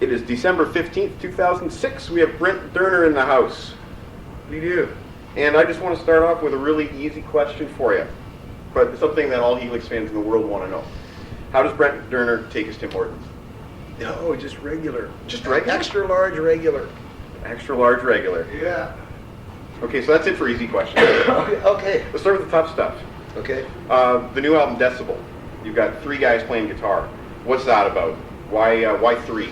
It is December 15th, 2006. We have Brent DOERNER in the house. We do. And I just want to start off with a really easy question for you, but it's something that all Helix fans in the world want to know. How does Brent DOERNER take his Tim Hortons? No, just regular. Just regular? Extra large regular. Extra large regular. Yeah. Okay, so that's it for easy questions. Okay. Let's start with the tough stuff. Okay. The new album, Decibel. You've got 3 guys playing guitar. What's that about? Why 3?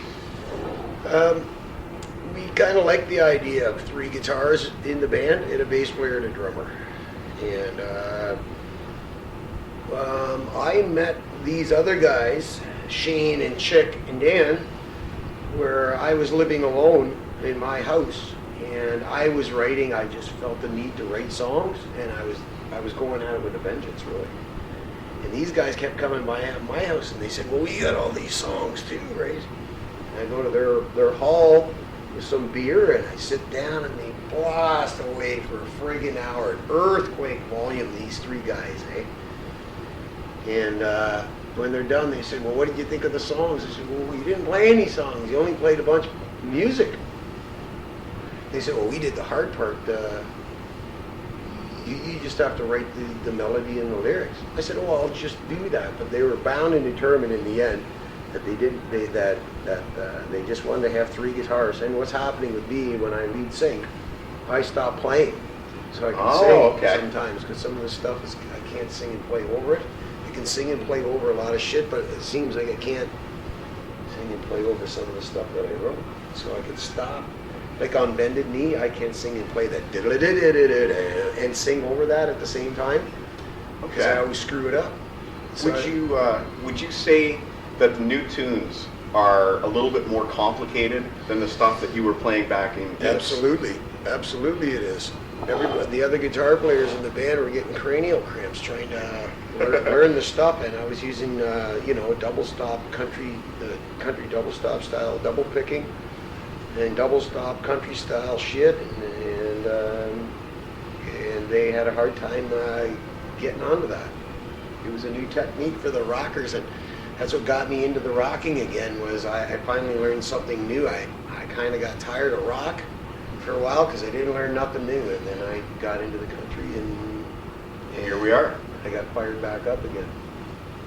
We kind of like the idea of 3 guitars in the band and a bass player and a drummer. And I met these other guys, Shane and Chick and Dan, where I was living alone in my house, and I was writing. I just felt the need to write songs, and I was going at it with a vengeance, really. And these guys kept coming by at my house, and they said, "Well, we got all these songs too, right?" And I go to their hall with some beer, and I sit down, and they blast away for a friggin' hour, an earthquake volume. These 3 guys, eh? And when they're done, they said, "Well, what did you think of the songs?" I said, "Well, you didn't play any songs. You only played a bunch of music." They said, "Well, we did the hard part. You just have to write the melody and the lyrics." I said, "Oh, I'll just do that." But they were bound and determined in the end that they just wanted to have 3 guitars. And what's happening with me when I lead sing, I stop playing so I can sing sometimes, because some of the stuff is I can't sing and play over it. I can sing and play over a lot of shit, but it seems like I can't sing and play over some of the stuff that I wrote. So I can stop. Like on Bended Knee, I can't sing and play that and sing over that at the same time. Because I always screw it up. So would you say that the new tunes are a little bit more complicated than the stuff that you were playing back in? Absolutely, absolutely it is. The other guitar players in the band were getting cranial cramps trying to learn the stuff, and I was using double stop country double stop style double picking and double stop country style shit, and they had a hard time getting onto that. It was a new technique for the rockers, and that's what got me into the rocking again. Was I finally learned something new. I kind of got tired of rock for a while because I didn't learn nothing new, and then I got into the country, and here we are. I got fired back up again.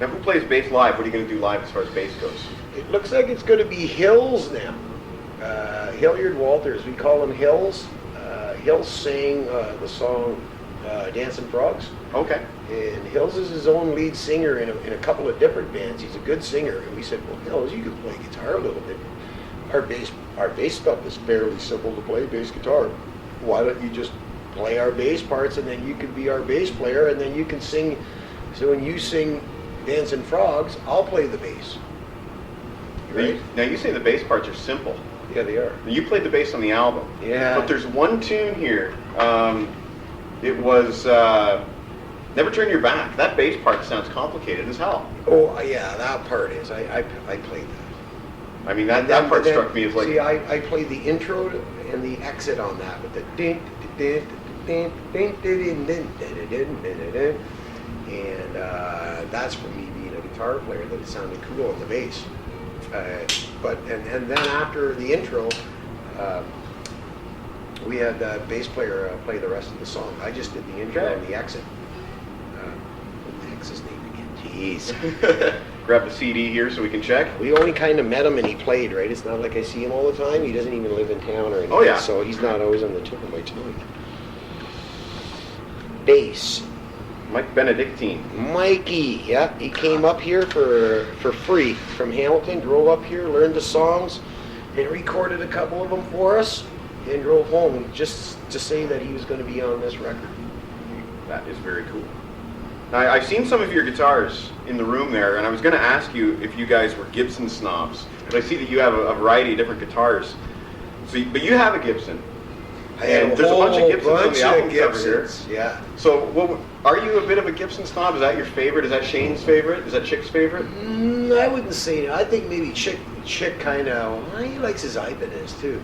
Now, who plays bass live? What are you going to do live as far as bass goes? It looks like it's going to be Hills now. Hilliard Walters, we call him Hills. Hills sang the song Dancing Frogs. Okay. And Hills is his own lead singer in a couple of different bands. He's a good singer. And we said, "Well, Hills, you can play guitar a little bit. Our bass stuff is fairly simple to play, bass guitar. Why don't you just play our bass parts, and then you can be our bass player, and then you can sing. So when you sing Dancing Frogs, I'll play the bass." Right? Now, you say the bass parts are simple. Yeah, they are. You played the bass on the album. Yeah. But there's one tune here. It was Never Turn Your Back. That bass part sounds complicated as hell. Oh, yeah, that part is. I played that. I mean, that part struck me as like... See, I played the intro and the exit on that with the din, din, din, din, din, din, din, din, din, din, and that's for me being a guitar player that it sounded cool on the bass. But then after the intro, we had the bass player play the rest of the song. I just did the intro and the exit. What the heck's his name again? Jeez. Grab the CD here so we can check. We only kind of met him and he played, right? It's not like I see him all the time. He doesn't even live in town or anything. Oh, yeah. So he's not always on the tip of my tongue. Bass. Mike Benedictine. Mikey, yeah. He came up here for free from Hamilton, drove up here, learned the songs, and recorded a couple of them for us, and drove home just to say that he was going to be on this record. That is very cool. Now, I've seen some of your guitars in the room there, and I was going to ask you if you guys were Gibson snobs, but I see that you have a variety of different guitars. But you have a Gibson. And there's a bunch of Gibsons on the album cover here. Yeah. So, are you a bit of a Gibson snob? Is that your favorite? Is that Shane's favorite? Is that Chick's favorite? I wouldn't say that. I think maybe Chick kind of, he likes his Ibanez too.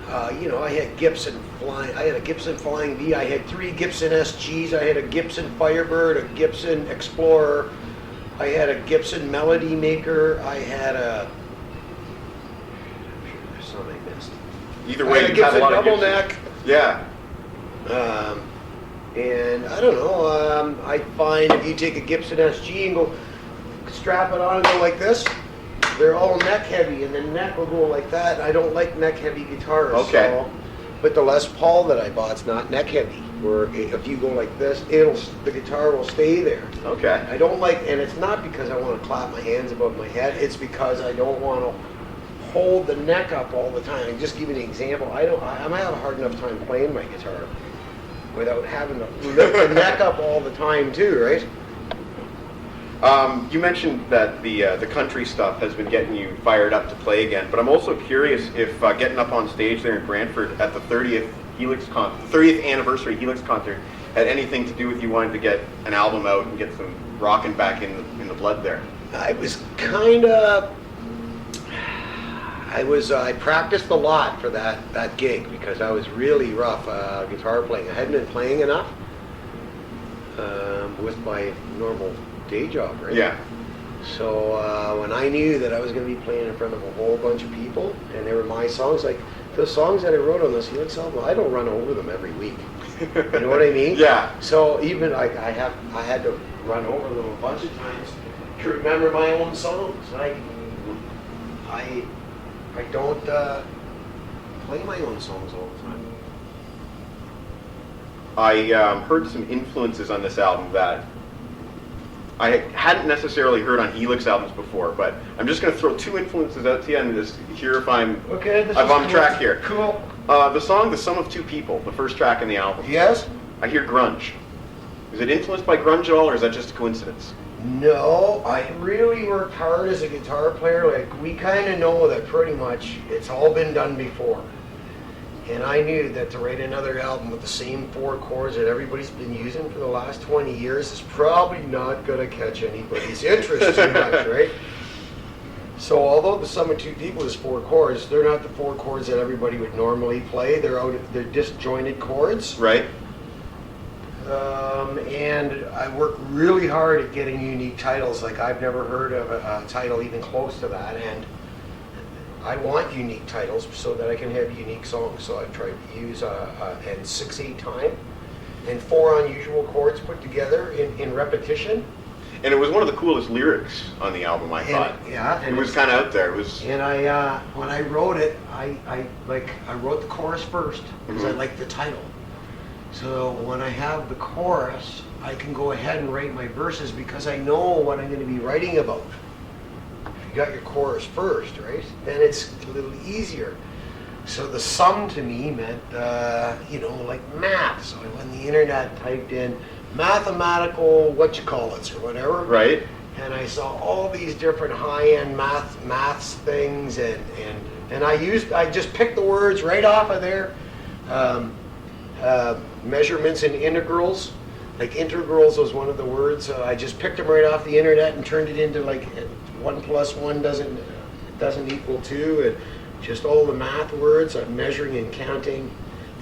I had Gibson flying. I had a Gibson Flying V. I had 3 Gibson SGs. I had a Gibson Firebird, a Gibson Explorer. I had a Gibson Melody Maker. I had one I missed. Either way, you have a Gibson lot of double Gibson. neck. Yeah. And I don't know, I find if you take a Gibson SG and go strap it on and go like this, they're all neck heavy, and the neck will go like that. I don't like neck heavy guitars. Okay. So, but the Les Paul that I bought's not neck heavy. Where if you go like this, the guitar will stay there. Okay. I don't like, and it's not because I want to clap my hands above my head. It's because I don't want to hold the neck up all the time. Just give you an example. I might have a hard enough time playing my guitar without having to lift the neck up all the time too, right? You mentioned that the country stuff has been getting you fired up to play again, but I'm also curious if getting up on stage there in Brantford at the 30th anniversary Helix concert had anything to do with you wanting to get an album out and get some rocking back in the blood there. I was kind of. I practiced a lot for that gig because I was really rough guitar playing. I hadn't been playing enough with my normal day job, right? Yeah. So when I knew that I was going to be playing in front of a whole bunch of people, and they were my songs, like the songs that I wrote on this Helix album, I don't run over them every week. You know what I mean? Yeah. So even like I had to run over them a bunch of times to remember my own songs. I don't play my own songs all the time. I heard some influences on this album that I hadn't necessarily heard on Helix albums before, but I'm just going to throw two influences out to you and just hear if I'm on track here. Cool. The song "The Sum of Two People," the first track in the album. Yes? I hear grunge. Is it influenced by grunge at all, or is that just a coincidence? No, I really worked hard as a guitar player. Like, we kind of know that pretty much it's all been done before. And I knew that to write another album with the same 4 chords that everybody's been using for the last 20 years is probably not going to catch anybody's interest too much, right? So although the Sum of Two People is 4 chords, they're not the 4 chords that everybody would normally play. They're disjointed chords. Right. And I work really hard at getting unique titles. Like, I've never heard of a title even close to that, and I want unique titles so that I can have unique songs. So I've tried to use and 6/8 time and 4 unusual chords put together in repetition. And it was one of the coolest lyrics on the album, I thought. Yeah, it was kind of out there. It was. And I when I wrote it, I wrote the chorus first because I liked the title. So when I have the chorus, I can go ahead and write my verses because I know what I'm going to be writing about. If you got your chorus first, right, then it's a little easier. So the sum to me meant, like math. So when the internet typed in mathematical whatchamacallits or whatever, Right. and I saw all these different high-end maths things, and I just picked the words right off of there. Measurements and integrals. Like integrals was one of the words. I just picked them right off the internet and turned it into like 1 + 1 doesn't equal 2, and just all the math words. I'm measuring and counting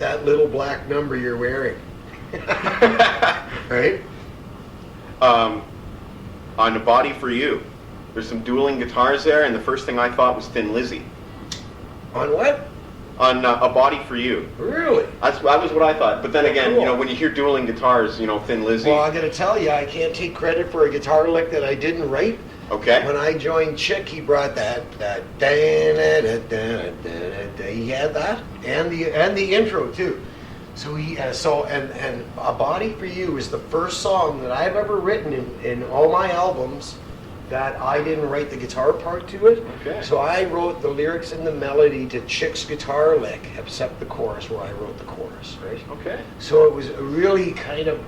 that little black number you're wearing. Right? On A Body for You, there's some dueling guitars there, and the first thing I thought was Thin Lizzy. On what? On A Body for You. Really? That was what I thought. But then again, Cool. when you hear dueling guitars, Thin Lizzy. Well, I'm going to tell you, I can't take credit for a guitar lick that I didn't write. Okay. When I joined Chick, he brought that he had that and the intro too. So and A Body for You is the first song that I've ever written in all my albums that I didn't write the guitar part to it. Okay. So I wrote the lyrics and the melody to Chick's guitar lick, except the chorus where I wrote the chorus, right? Okay. So it was really kind of,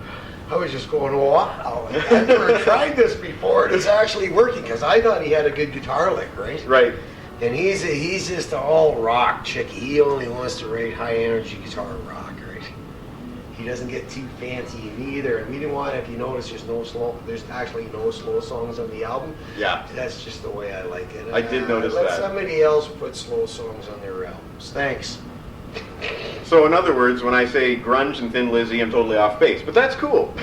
I was just going, wow, I've never tried this before, and it's actually working, because I thought he had a good guitar lick, right? Right. And he's just all rock chick. He only wants to write high energy guitar rock, right? He doesn't get too fancy either. And we didn't want, if you notice, there's actually no slow songs on the album. Yeah. That's just the way I like it. I did notice let that. somebody else put slow songs on their albums. Thanks. So in other words, when I say grunge and Thin Lizzy, I'm totally off base. But that's cool.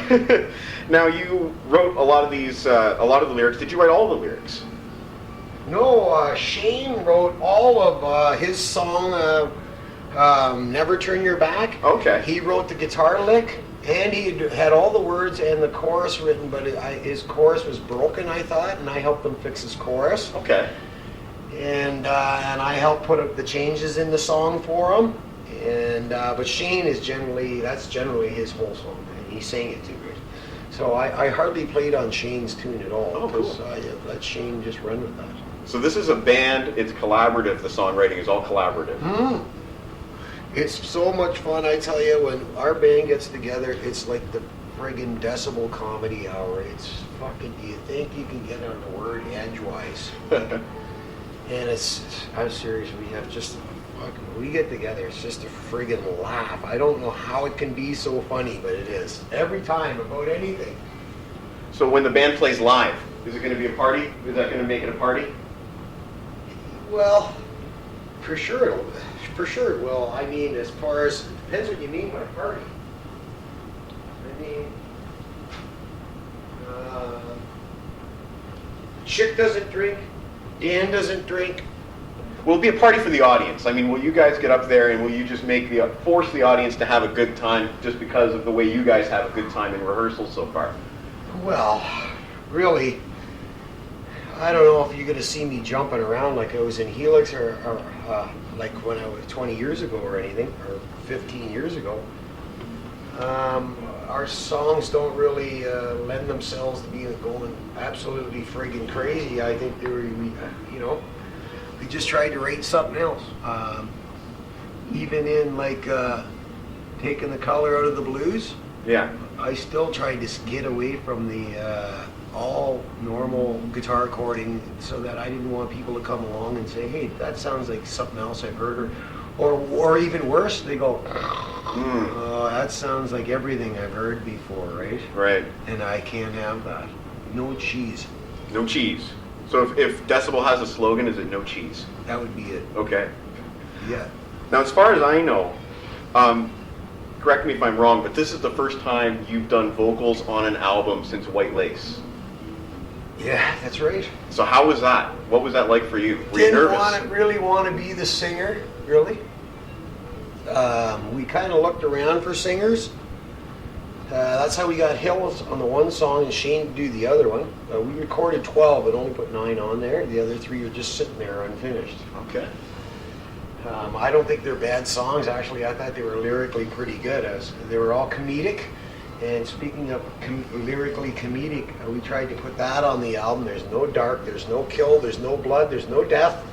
Now, you wrote a lot of the lyrics. Did you write all the lyrics? No, Shane wrote all of his song, Never Turn Your Back. Okay. He wrote the guitar lick, and he had all the words and the chorus written, but his chorus was broken, I thought, and I helped him fix his chorus. Okay. And I helped put up the changes in the song for him. And but Shane is that's generally his whole song, and he sang it too good. So I hardly played on Shane's tune at all. Oh, cool. I let Shane just run with that. So this is a band, it's collaborative, the songwriting is all collaborative. It's so much fun, I tell you, when our band gets together, it's like the friggin' Decibel comedy hour. It's fucking, do you think you can get on the word edgewise? And I'm serious, we get together, it's just a friggin' laugh. I don't know how it can be so funny, but it is. Every time, about anything. So when the band plays live, is it going to be a party? Is that going to make it a party? Well, for sure it will. I mean, as far as, depends what you mean by party. I mean, Chick doesn't drink, Dan doesn't drink. Will it be a party for the audience? I mean, will you guys get up there and will you just force the audience to have a good time just because of the way you guys have a good time in rehearsals so far? Well, really, I don't know if you're going to see me jumping around like I was in Helix or like when I was 20 years ago or anything, or 15 years ago. Our songs don't really lend themselves to being going absolutely friggin' crazy. I think we just tried to write something else. Even in like taking the color out of the blues. Yeah. I still tried to get away from the all normal guitar chording, so that I didn't want people to come along and say, "Hey, that sounds like something else I've heard," or even worse, they go, "That sounds like everything I've heard before," right? Right. And I can't have that. No cheese. No cheese. So if Decibel has a slogan, is it no cheese? That would be it. Okay. Yeah. Now, as far as I know, correct me if I'm wrong, but this is the first time you've done vocals on an album since White Lace. Yeah, that's right. So how was that? What was that like for you? Were you nervous? Didn't really want to be the singer, really. We kind of looked around for singers. That's how we got Hills on the one song and Shane to do the other one. We recorded 12 but only put 9 on there. The other 3 are just sitting there unfinished. Okay. I don't think they're bad songs. Actually, I thought they were lyrically pretty good. They were all comedic. And speaking of lyrically comedic, we tried to put that on the album. There's no dark, there's no kill, there's no blood, there's no death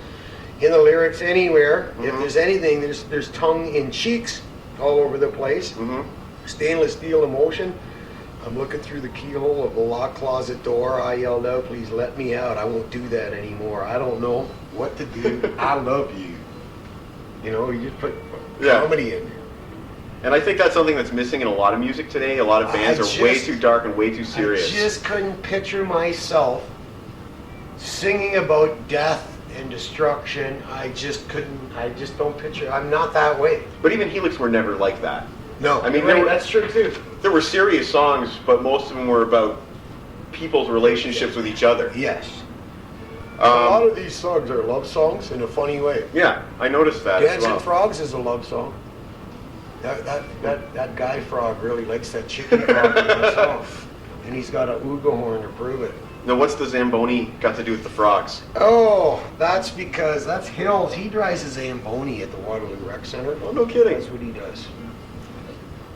in the lyrics anywhere. Mm-hmm. If there's anything, there's tongue in cheeks all over the place. Mm-hmm. Stainless steel emotion. I'm looking through the keyhole of the locked closet door. I yelled out, "Please let me out. I won't do that anymore. I don't know what to do. I love you." You know, you just put comedy in. And I think that's something that's missing in a lot of music today. A lot of bands are way too dark and way too serious. I just couldn't picture myself singing about death and destruction. I just don't picture. I'm not that way. But even Helix were never like that. No, I mean, that's true too. There were serious songs, but most of them were about people's relationships with each other. Yes. A lot of these songs are love songs in a funny way. Yeah, I noticed that. Dancing Frogs is a love song. That guy frog really likes that chicken frog in that song. And he's got a ooga horn to prove it. Now, what's the Zamboni got to do with the frogs? Oh, that's because that's Hills. He drives a Zamboni at the Waterloo Rec Center. Oh, no kidding. That's what he does.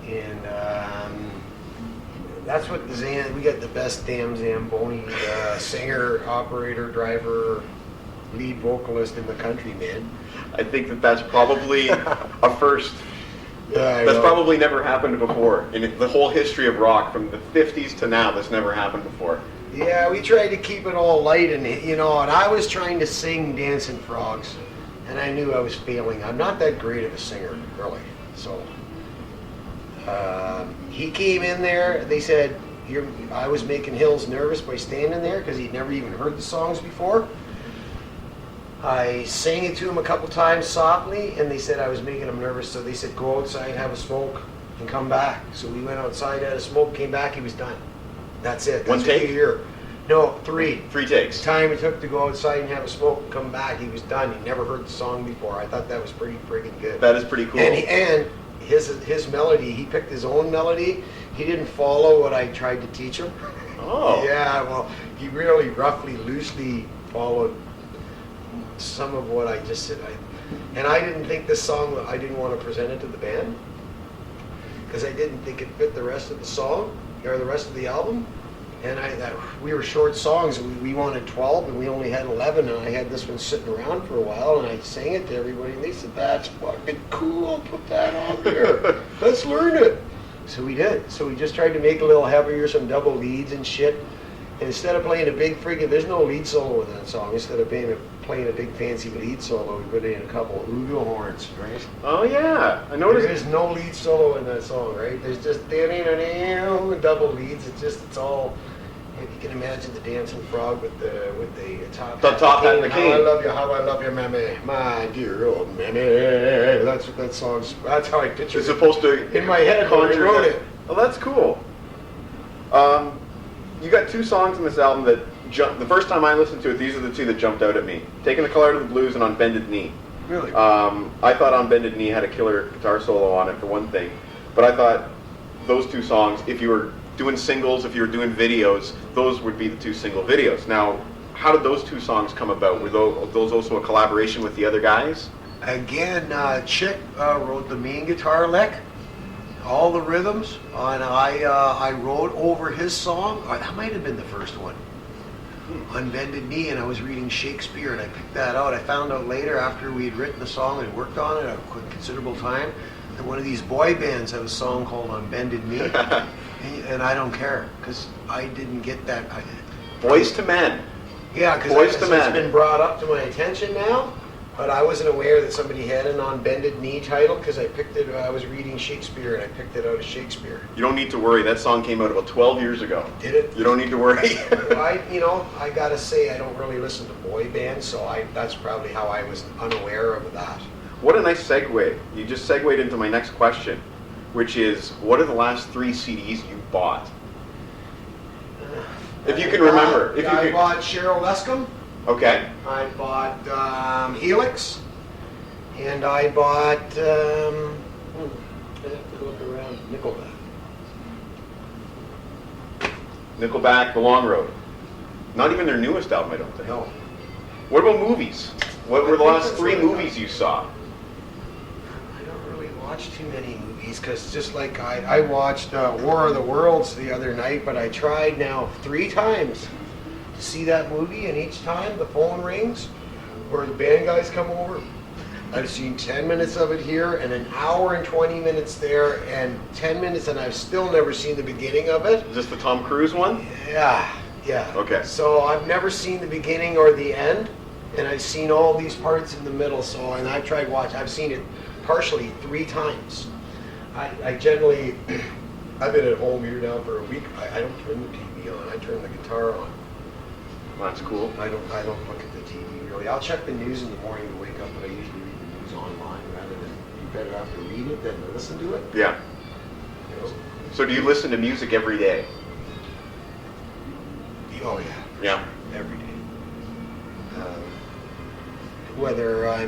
And that's what we got the best damn Zamboni singer, operator, driver, lead vocalist in the country, man. I think that's probably a first. That's probably never happened before in the whole history of rock, from the 50s to now. That's never happened before. Yeah, we tried to keep it all light, and and I was trying to sing Dancing Frogs, and I knew I was failing. I'm not that great of a singer, really. So he came in there. They said I was making Hills nervous by standing there because he'd never even heard the songs before. I sang it to him a couple times softly, and they said I was making him nervous, so they said, "Go outside, have a smoke, and come back." So we went outside, had a smoke, came back, he was done. That's it. That's One take? what you hear. No, 3. 3 takes. The time it took to go outside and have a smoke and come back, he was done. He never heard the song before. I thought that was pretty friggin' good. That is pretty cool. And his melody, he picked his own melody. He didn't follow what I tried to teach him. Oh. Yeah, well, he really roughly, loosely followed some of what I just said. And I didn't think this song, I didn't want to present it to the band because I didn't think it fit the rest of the song or the rest of the album. And we were short songs. We wanted 12 and we only had 11, and I had this one sitting around for a while, and I sang it to everybody, and they said, "That's fucking cool, put that on there. Let's learn it." So we did. So we just tried to make it a little heavier, some double leads and shit. And instead of playing a big friggin', there's no lead solo in that song. Instead of playing a big fancy lead solo, we put in a couple of oodle horns, right? Oh yeah, I noticed. There is no lead solo in that song, right? There's just double leads. It's all. If you can imagine the dancing frog with the top. The top hat and the cane. How I love you, mammy, my dear old mammy. That's what that song's. That's how I picture it. It's supposed to In my head when I conjure wrote that. it. Oh, that's cool. You got 2 songs in this album that the first time I listened to it, these are the 2 that jumped out at me. Taking the Color to the Blues and On Bended Knee. Really? I thought On Bended Knee had a killer guitar solo on it for one thing, but I thought those 2 songs, if you were doing singles, if you were doing videos, those would be the 2 single videos. Now, how did those 2 songs come about? Were those also a collaboration with the other guys? Again, Chick wrote the main guitar lick, all the rhythms, and I wrote over his song. Or that might have been the first one, On Bended Knee, and I was reading Shakespeare, and I picked that out. I found out later, after we had written the song and worked on it a considerable time, that one of these boy bands have a song called On Bended Knee, and I don't care, because I didn't get that. Boys to Men. Yeah, because it's been brought up to my attention now. But I wasn't aware that somebody had an On Bended Knee title because I picked it. I was reading Shakespeare and I picked it out of Shakespeare. You don't need to worry. That song came out about 12 years ago. Did it? You don't need to worry. I gotta say I don't really listen to boy bands, so that's probably how I was unaware of that. What a nice segue. You just segued into my next question, which is, what are the last 3 CDs you bought? If you can remember. I bought Cheryl Lescombe. Okay. I bought Helix, and I bought, I have to look around, Nickelback, The Long Road. Not even their newest album, I don't think. No. What about movies? What were the last 3 movies you saw? I don't really watch too many movies, because just like I watched War of the Worlds the other night, but I tried now 3 times to see that movie, and each time the phone rings or the band guys come over. I've seen 10 minutes of it here and an hour and 20 minutes there and 10 minutes, and I've still never seen the beginning of it. Is this the Tom Cruise one? Yeah. Okay. So I've never seen the beginning or the end, and I've seen all these parts in the middle. And I've tried I've seen it partially 3 times. I generally, I've been at home here now for a week. I don't turn the TV on. I turn the guitar on. That's cool. I don't look at the TV really. I'll check the news in the morning to wake up, but I usually read the news online rather than, you better have to read it than listen to it. Yeah. You know? So do you listen to music every day? Oh yeah. Yeah. Every day. Whether I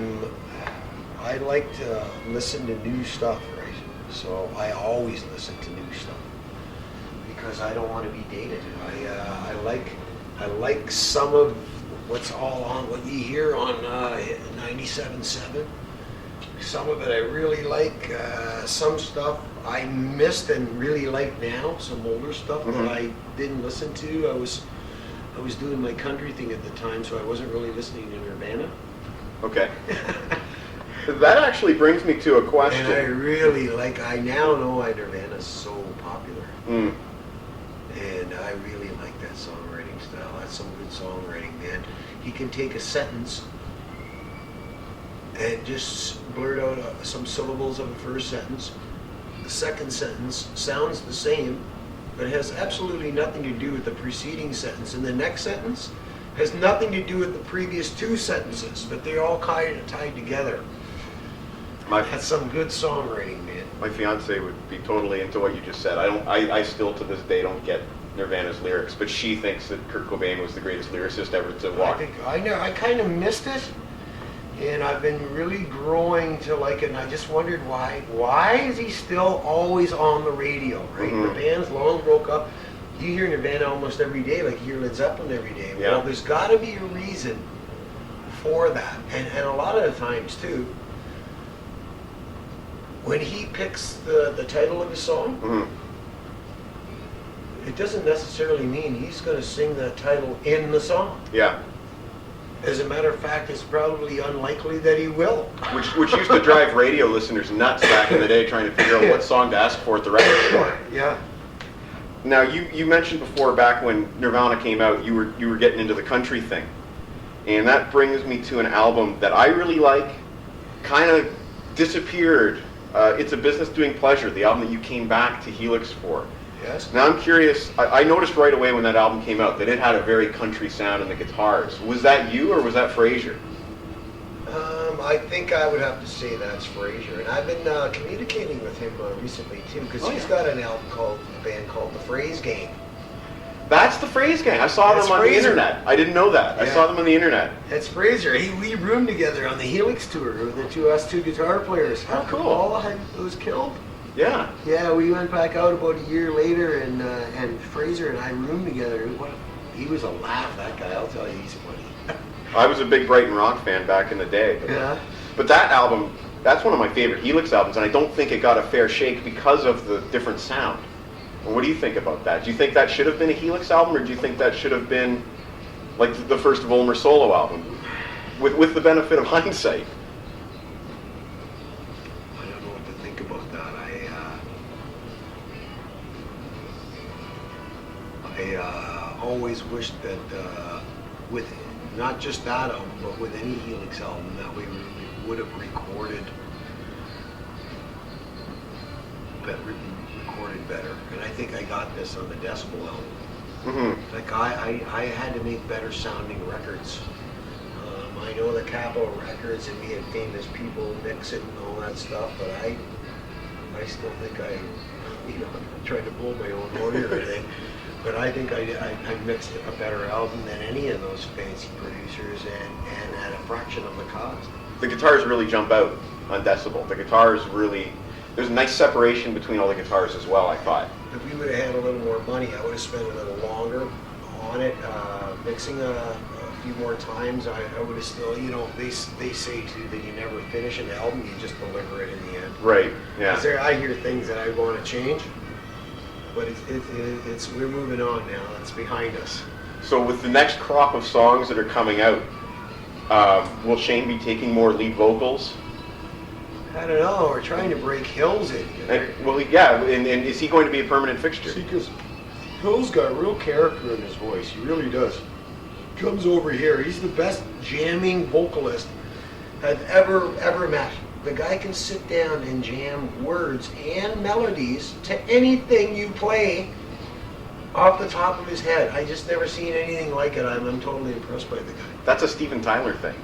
like to listen to new stuff, right? So I always listen to new stuff because I don't want to be dated. I like some of what's all on, what you hear on 97.7. Some of it I really like. Some stuff I missed and really like now. Some older stuff that I didn't listen to. I was doing my country thing at the time, so I wasn't really listening to Nirvana. Okay. That actually brings me to a question. And I really like, I now know why Nirvana's so popular. And I really like that songwriting style. That's some good songwriting, man. He can take a sentence and just blurt out some syllables of the first sentence. The second sentence sounds the same, but it has absolutely nothing to do with the preceding sentence. And the next sentence has nothing to do with the previous 2 sentences, but they're all kind of tied together. That's some good songwriting, man. My fiance would be totally into what you just said. I still to this day don't get Nirvana's lyrics, but she thinks that Kurt Cobain was the greatest lyricist ever to walk. I kind of missed it, and I've been really growing to like it, and I just wondered why. Why is he still always on the radio, right? Mhm. The band's long broke up. You hear Nirvana almost every day, like you hear Led Zeppelin every day. Yeah. Well, there's got to be a reason for that, and a lot of the times too, when he picks the title of his song, Mhm. it doesn't necessarily mean he's going to sing that title in the song. Yeah. As a matter of fact, it's probably unlikely that he will. Which used to drive radio listeners nuts back in the day, trying to figure out what song to ask for at the record store. Yeah. Now, you mentioned before, back when Nirvana came out, you were getting into the country thing. And that brings me to an album that I really like, kind of disappeared. It's a Business Doing Pleasure, the album that you came back to Helix for. Yes. Now I'm curious, I noticed right away when that album came out that it had a very country sound in the guitars. Was that you or was that Fraser? I think I would have to say that's Fraser, and I've been communicating with him recently too, because he's got an album a band called The Phrase Gang. That's the Phrase Gang. I saw That's them on Fraser. the internet. I didn't know that. I Yeah. saw them on the internet. That's Fraser. We roomed together on the Helix tour with us two guitar players. Oh, cool. Paul was killed. Yeah. Yeah, we went back out about a year later, and Fraser and I roomed together. He was a laugh, that guy. I'll tell you, he's funny. I was a big Brighton Rock fan back in the day. Yeah. But that album, that's one of my favorite Helix albums, and I don't think it got a fair shake because of the different sound. Well, what do you think about that? Do you think that should have been a Helix album, or do you think that should have been like the first Volmer solo album? With the benefit of hindsight. I don't know what to think about that. I always wished that with not just that album, but with any Helix album, that we would have recorded better. And I think I got this on the Decibel album. Mm-hmm. Like I had to make better sounding records. I know the Capitol Records and we had famous people mix it and all that stuff, but I still think I'm not trying to blow my own horn or anything, but I think I mixed a better album than any of those fancy producers and at a fraction of the cost. The guitars really jump out on Decibel. The guitars really, there's a nice separation between all the guitars as well, I thought. If we would have had a little more money, I would have spent a little longer on it, mixing a few more times. I would have still, they say too that you never finish an album, you just deliver it in the end. Right, yeah. 'Cause I hear things that I want to change, but we're moving on now. That's behind us. So with the next crop of songs that are coming out, will Shane be taking more lead vocals? I don't know. We're trying to break Hills in here. And is he going to be a permanent fixture? See, because Hill's got real character in his voice. He really does. Comes over here. He's the best jamming vocalist I've ever met. The guy can sit down and jam words and melodies to anything you play off the top of his head. I just never seen anything like it. I'm totally impressed by the guy. That's a Steven Tyler thing.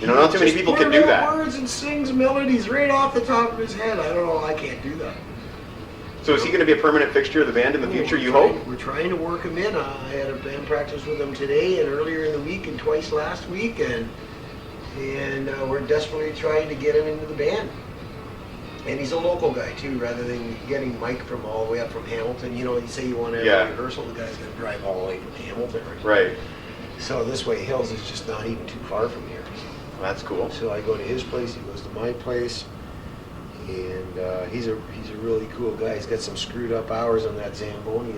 Not too many people can do that. Words and sings melodies right off the top of his head. I don't know. I can't do that. So is he going to be a permanent fixture of the band in the future, you hope? We're trying to work him in. I had a band practice with him today and earlier in the week and twice last week, and we're desperately trying to get him into the band. And he's a local guy too, rather than getting Mike from all the way up from Hamilton. You say you want to have a rehearsal, the guy's going to drive all the way from Hamilton. Right. So this way, Hills is just not even too far from here. That's cool. So I go to his place, he goes to my place, and he's a really cool guy. He's got some screwed up hours on that Zamboni,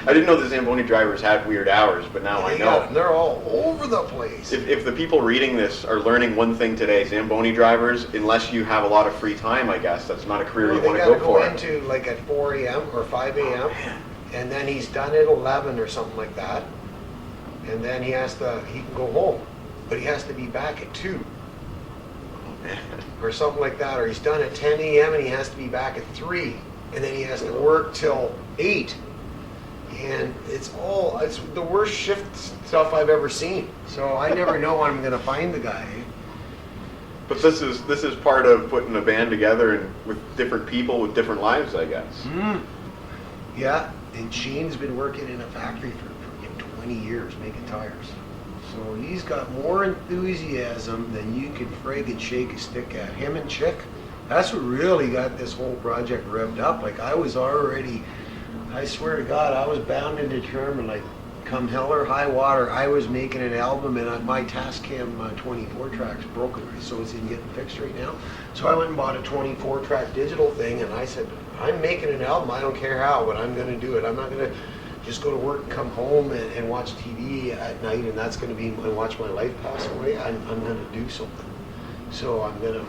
I didn't know the Zamboni drivers had weird hours, but now I know. They're all over the place. If the people reading this are learning one thing today, Zamboni drivers, unless you have a lot of free time, I guess, that's not a career you want to go for. They got to go into like at 4 a.m. or 5 a.m. And then he's done at 11 or something like that. And then he can go home. But he has to be back at 2. Or something like that. Or he's done at 10 a.m. and he has to be back at 3. And then he has to work till 8. And it's the worst shift stuff I've ever seen. So I never know when I'm going to find the guy. But this is part of putting a band together and with different people with different lives, I guess. Yeah, and Shane's been working in a factory for 20 years making tires. So he's got more enthusiasm than you can friggin' shake a stick at. Him and Chick, that's what really got this whole project revved up. Like I was already, I swear to God, I was bound and determined, like come hell or high water, I was making an album, and my Tascam 24 tracks broken, so it's in getting fixed right now. So I went and bought a 24 track digital thing, and I said, I'm making an album, I don't care how, but I'm gonna do it. I'm not gonna just go to work and come home and watch TV at night, and that's gonna be, and watch my life pass away. I'm gonna do something. So I'm gonna,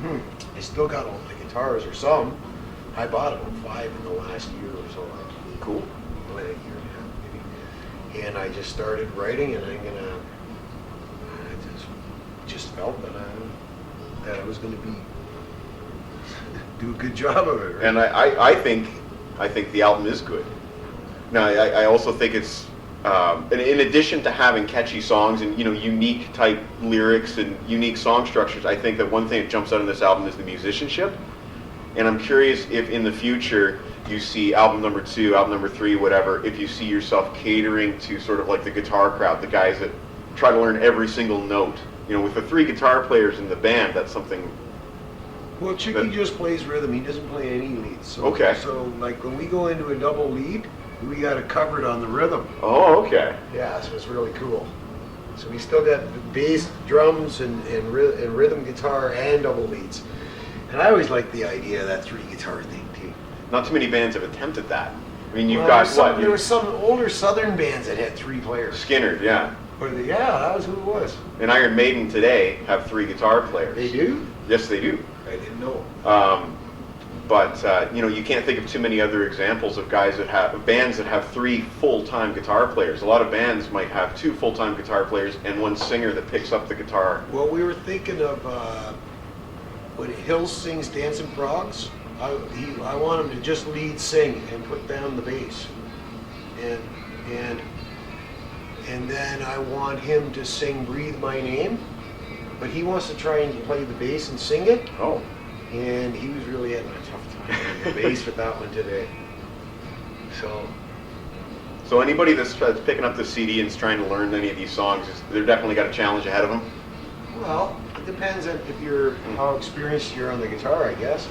I still got all my guitars, or some. I bought about 5 in the last year or so. Cool. Like a year and a half maybe. And I just started writing, and I just felt that I was gonna do a good job of it. Right? And I think the album is good. Now, I also think it's, in addition to having catchy songs and, you know, unique type lyrics and unique song structures, I think that one thing that jumps out on this album is the musicianship. And I'm curious if in the future you see album number 2, album number 3, whatever, if you see yourself catering to sort of like the guitar crowd, the guys that try to learn every single note. You know, with the 3 guitar players in the band, that's something. Well, Chicky just plays rhythm. He doesn't play any leads. So, okay. So, like, when we go into a double lead, we got it covered on the rhythm. Oh, okay. Yeah, so it's really cool. So we still got bass, drums, and rhythm guitar and double leads. And I always like the idea of that 3 guitar thing, too. Not too many bands have attempted that. I mean, you've Well, got what? there were some older Southern bands that had 3 players. Skinner, yeah. Yeah, that was who it was. And Iron Maiden today have 3 guitar players. They do? Yes, they do. I didn't know. But you know, you can't think of too many other examples of guys that have bands that have 3 full-time guitar players. A lot of bands might have 2 full-time guitar players and 1 singer that picks up the guitar. Well, we were thinking of when Hills sings Dancing Frogs. I want him to just lead sing and put down the bass, and then I want him to sing "Breathe My Name," but he wants to try and play the bass and sing it. Oh. And he was really having a tough time with the bass with that one today. So anybody that's picking up the CD and is trying to learn any of these songs, they're definitely got a challenge ahead of them. Well, it depends on how experienced you're on the guitar, I guess.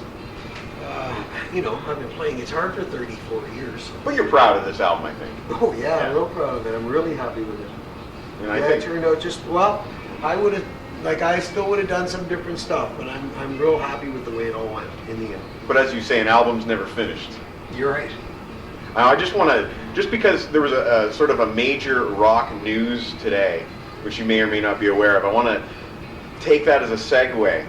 You know, I've been playing guitar for 34 years. But you're proud of this album, I think. Oh yeah, I'm real proud of it. I'm really happy with it. And Yeah, I think it turned out just, well, I still would have done some different stuff, but I'm real happy with the way it all went in the end. But as you say, an album's never finished. You're right. I just want to, just because there was a sort of a major rock news today, which you may or may not be aware of, I want to take that as a segue.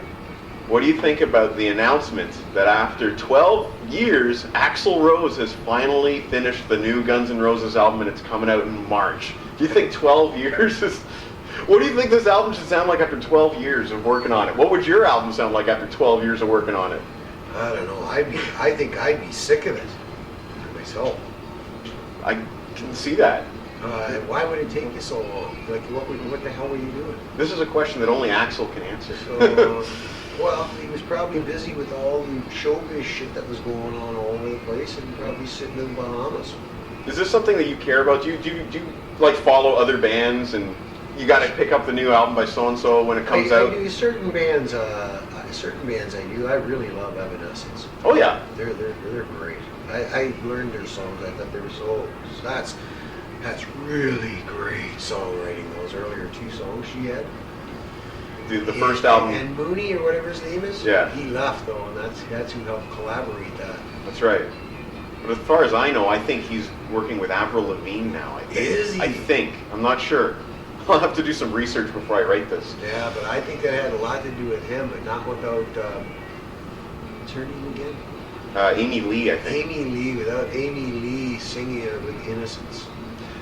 What do you think about the announcement that after 12 years, Axl Rose has finally finished the new Guns N' Roses album and it's coming out in March? Do you think 12 years is... What do you think this album should sound like after 12 years of working on it? What would your album sound like after 12 years of working on it? I don't know. I think I'd be sick of it myself. I can see that. Why would it take you so long? Like, what the hell were you doing? This is a question that only Axl can answer. So, well, he was probably busy with all the showbiz shit that was going on all over the place, and probably sitting in the Bahamas. Is this something that you care about? Do you like follow other bands and you got to pick up the new album by so and so when it comes out? I do certain bands. I do. I really love Evanescence. Oh yeah, they're great. I learned their songs. I thought they were so. That's really great songwriting. Those earlier 2 songs she had. The first album. And Mooney or whatever his name is. Yeah. He left though, and that's who helped collaborate that. That's right. But as far as I know, I think he's working with Avril Lavigne now. I think. Is he? I think. I'm not sure. I'll have to do some research before I write this. Yeah, but I think that had a lot to do with him, but not without. What's her name again? Amy Lee, I think. Amy Lee, without Amy Lee singing it with Innocence.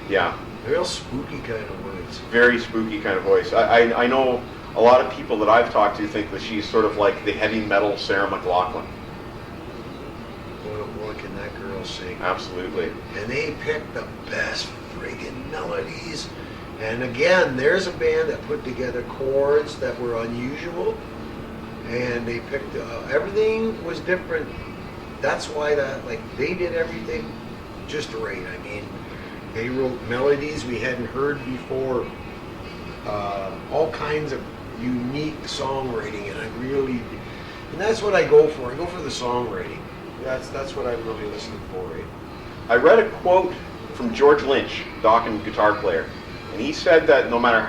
Yeah. Real spooky kind of words. Very spooky kind of voice. I know a lot of people that I've talked to think that she's sort of like the heavy metal Sarah McLachlan. Boy, can that girl sing. Absolutely. And they picked the best friggin' melodies. And again, there's a band that put together chords that were unusual. And they picked, everything was different. That's why they did everything just right. I mean, they wrote melodies we hadn't heard before, all kinds of unique songwriting, and that's what I go for. I go for the songwriting. That's what I'm really listening for, right? I read a quote from George Lynch, Dokken guitar player, and he said that no matter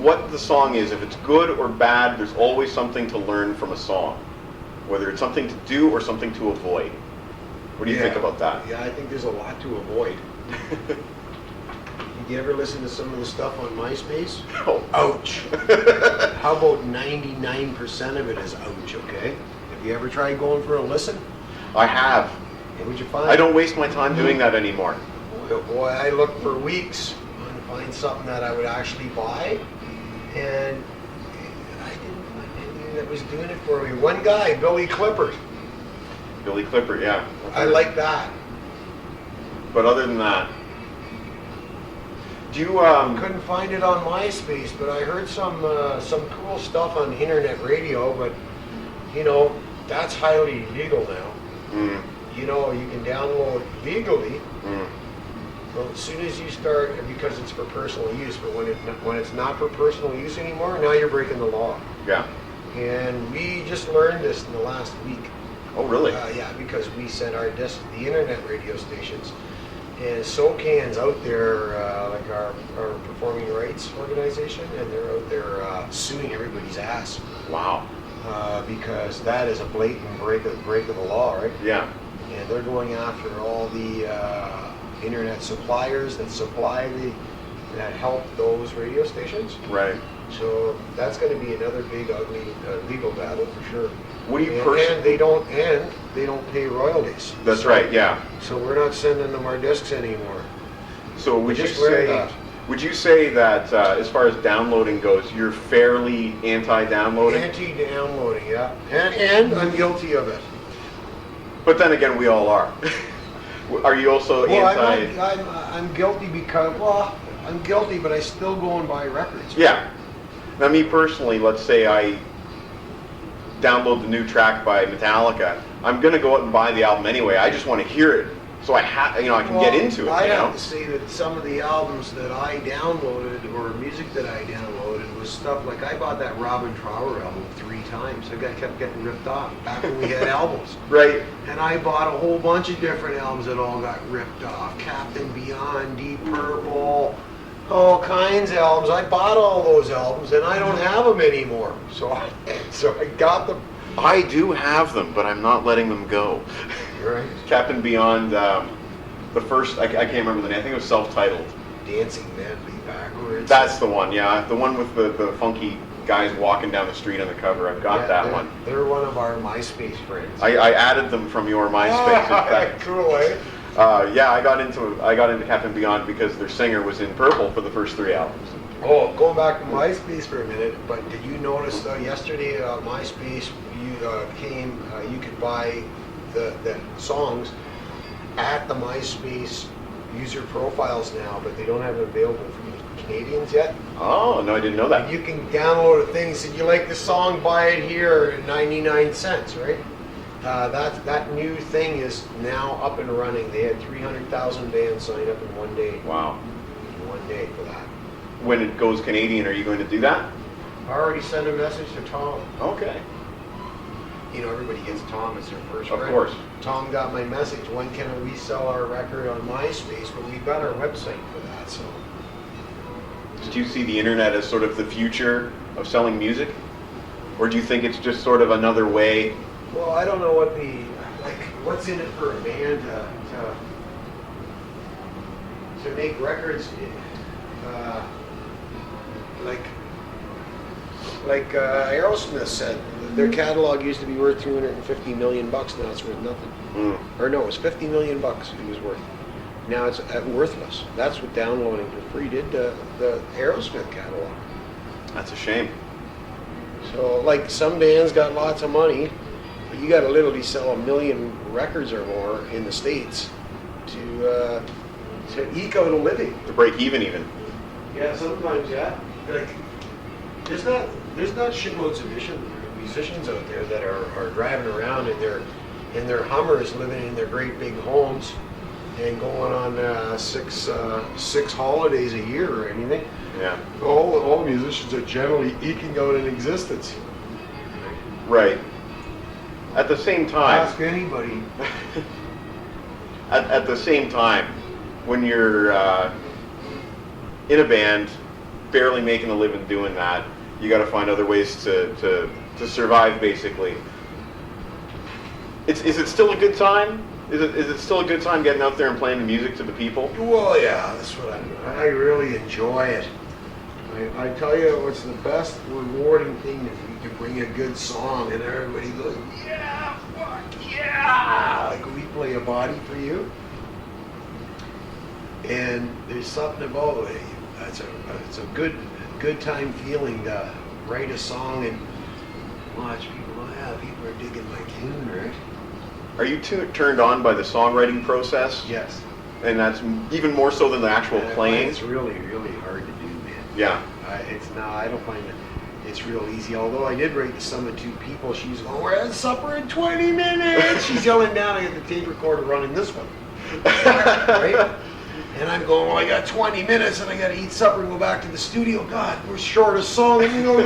what the song is, if it's good or bad, there's always something to learn from a song, whether it's something to do or something to avoid. What do you think about that? Yeah, I think there's a lot to avoid. Did you ever listen to some of the stuff on MySpace? Oh. Ouch. How about 99% of it is ouch, okay? Have you ever tried going for a listen? I have. What would you find? I don't waste my time doing that anymore. Boy, I looked for weeks to find something that I would actually buy, and I didn't find anything that was doing it for me. One guy, Billy Clifford. Billy Clifford, yeah. I like that. But other than that, do you Couldn't find it on MySpace, but I heard some cool stuff on internet radio. But you know, that's highly illegal now. Mm. You know, you can download legally. Mm. Well, as soon as you start, because it's for personal use, but when it's not for personal use anymore, now you're breaking the law. Yeah. And we just learned this in the last week. Oh, really? Yeah, because we sent our discs to the internet radio stations. And SOCAN's out there, like our performing rights organization, and they're out there suing everybody's ass. Wow. Because that is a blatant break of the law, right? Yeah. And they're going after all the internet suppliers that help those radio stations. Right. So that's going to be another big ugly legal battle for sure. What do you And they don't pay royalties. That's right. Yeah. So we're not sending them our discs anymore. So would just learned that. Would you say that as far as downloading goes, you're fairly anti-downloading? Anti-downloading, yeah. And I'm guilty of it. But then again, we all are. Are you also anti? I'm guilty because, I'm guilty, but I still go and buy records. Yeah. Now, me personally, let's say I download the new track by Metallica. I'm gonna go out and buy the album anyway. I just want to hear it, so I can get into it. I have to say that some of the albums that I downloaded, or music that I downloaded, was stuff like I bought that Robin Trower album 3 times. I kept getting ripped off back when we had albums. Right. And I bought a whole bunch of different albums that all got ripped off. Captain Beyond, Deep Purple, all kinds of albums. I bought all those albums, and I don't have them anymore. So I got them. I do have them, but I'm not letting them go. Right. Captain Beyond, the first, I can't remember the name. I think it was self-titled. Dancing Madly Backwards. That's the one, yeah. The one with the funky guys walking down the street on the cover. I've got that one. They're one of our MySpace friends. I added them from your MySpace. In fact. Cool, eh? Yeah, I got into Captain Beyond because their singer was in Purple for the first 3 albums. Oh, going back to MySpace for a minute, but did you notice yesterday MySpace you could buy the songs at the MySpace user profiles now, but they don't have it available for Canadians yet. Oh, no, I didn't know that. And you can download a thing, so you like the song, buy it here at 99 cents, right? That new thing is now up and running. They had 300,000 bands sign up in one day. Wow. In one day for that. When it goes Canadian, are you going to do that? I already sent a message to Tom. Okay. You know, everybody gets Tom as their first friend. Of course. Tom got my message, when can we sell our record on MySpace? But we've got our website for that, so. Did you see the internet as sort of the future of selling music? Or do you think it's just sort of another way? Well, I don't know what's in it for a band to make records, like Aerosmith said, their catalog used to be worth $250 million. Now it's worth nothing. Mm. Or no, it was $50 million it was worth. Now it's worthless. That's what downloading for free did to the Aerosmith catalog. That's a shame. So, like, some bands got lots of money, but you got to literally sell 1 million records or more in the States to eke out a living. To break even. Yeah, sometimes, yeah. Like, there's not shitloads of musicians out there that are driving around in their Hummers, living in their great big homes, and going on six holidays a year or anything. Yeah. All musicians are generally eking out an existence. Right. At the same time. Ask anybody. At the same time, when you're in a band, barely making a living doing that, you got to find other ways to survive, basically. Is it still a good time? Is it still a good time getting out there and playing the music to the people? Well, yeah, that's what I really enjoy it. I tell you, what's the best rewarding thing is you can bring a good song and everybody goes, yeah, fuck yeah! Like we play A Body for You. And there's something about it. It's a good time feeling to write a song and watch people. Oh yeah, people are digging my tune, right? Are you turned on by the songwriting process? Yes. And that's even more so than the actual playing? It's really, really hard to do, man. Yeah. I don't find it. It's real easy. Although I did write the Sum of Two People. She's going, we're at supper in 20 minutes. She's yelling down. I got the tape recorder running this one. Right? And I'm going, well, I got 20 minutes and I got to eat supper and go back to the studio. God, we're short of song. And you know,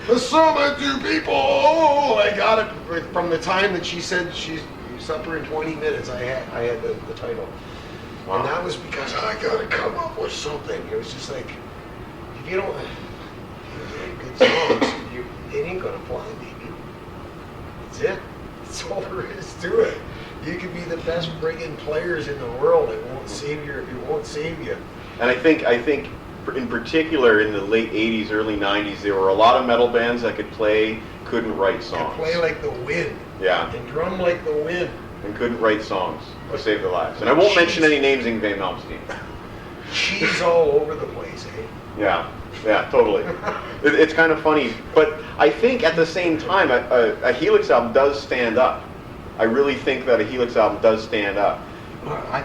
the Sum of Two People. Oh, I got it from the time that she said she's supper in 20 minutes. I had the title. Wow. And that was because I got to come up with something. It was just like, if you don't have good songs, it ain't going to fly, baby. That's it. That's all there is to it. You could be the best friggin' players in the world. It won't save you. And I think in particular in the late 80s, early 90s, there were a lot of metal bands that couldn't write songs. Could play like the wind. Yeah. And drum like the wind. And couldn't write songs to save their lives. And I won't mention any names in Van Malmsteen. Cheese all over the place, eh? Yeah, totally. It's kind of funny. But I think at the same time, a Helix album does stand up. I really think that a Helix album does stand up. I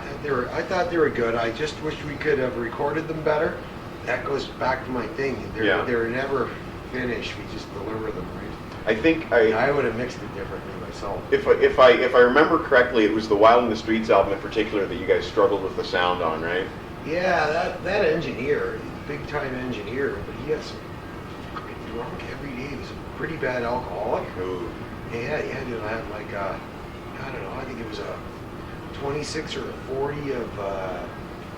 thought they were good. I just wish we could have recorded them better. That goes back to my thing. They're never finished. We just deliver them, right? I think I would have mixed it differently myself. If I remember correctly, it was the Wild in the Streets album in particular that you guys struggled with the sound on, right? Yeah, that engineer, big time engineer, but he got some fucking drunk every day. He was a pretty bad alcoholic. Ooh. Yeah, he had to have like I don't know, I think it was a 26 or a 40 of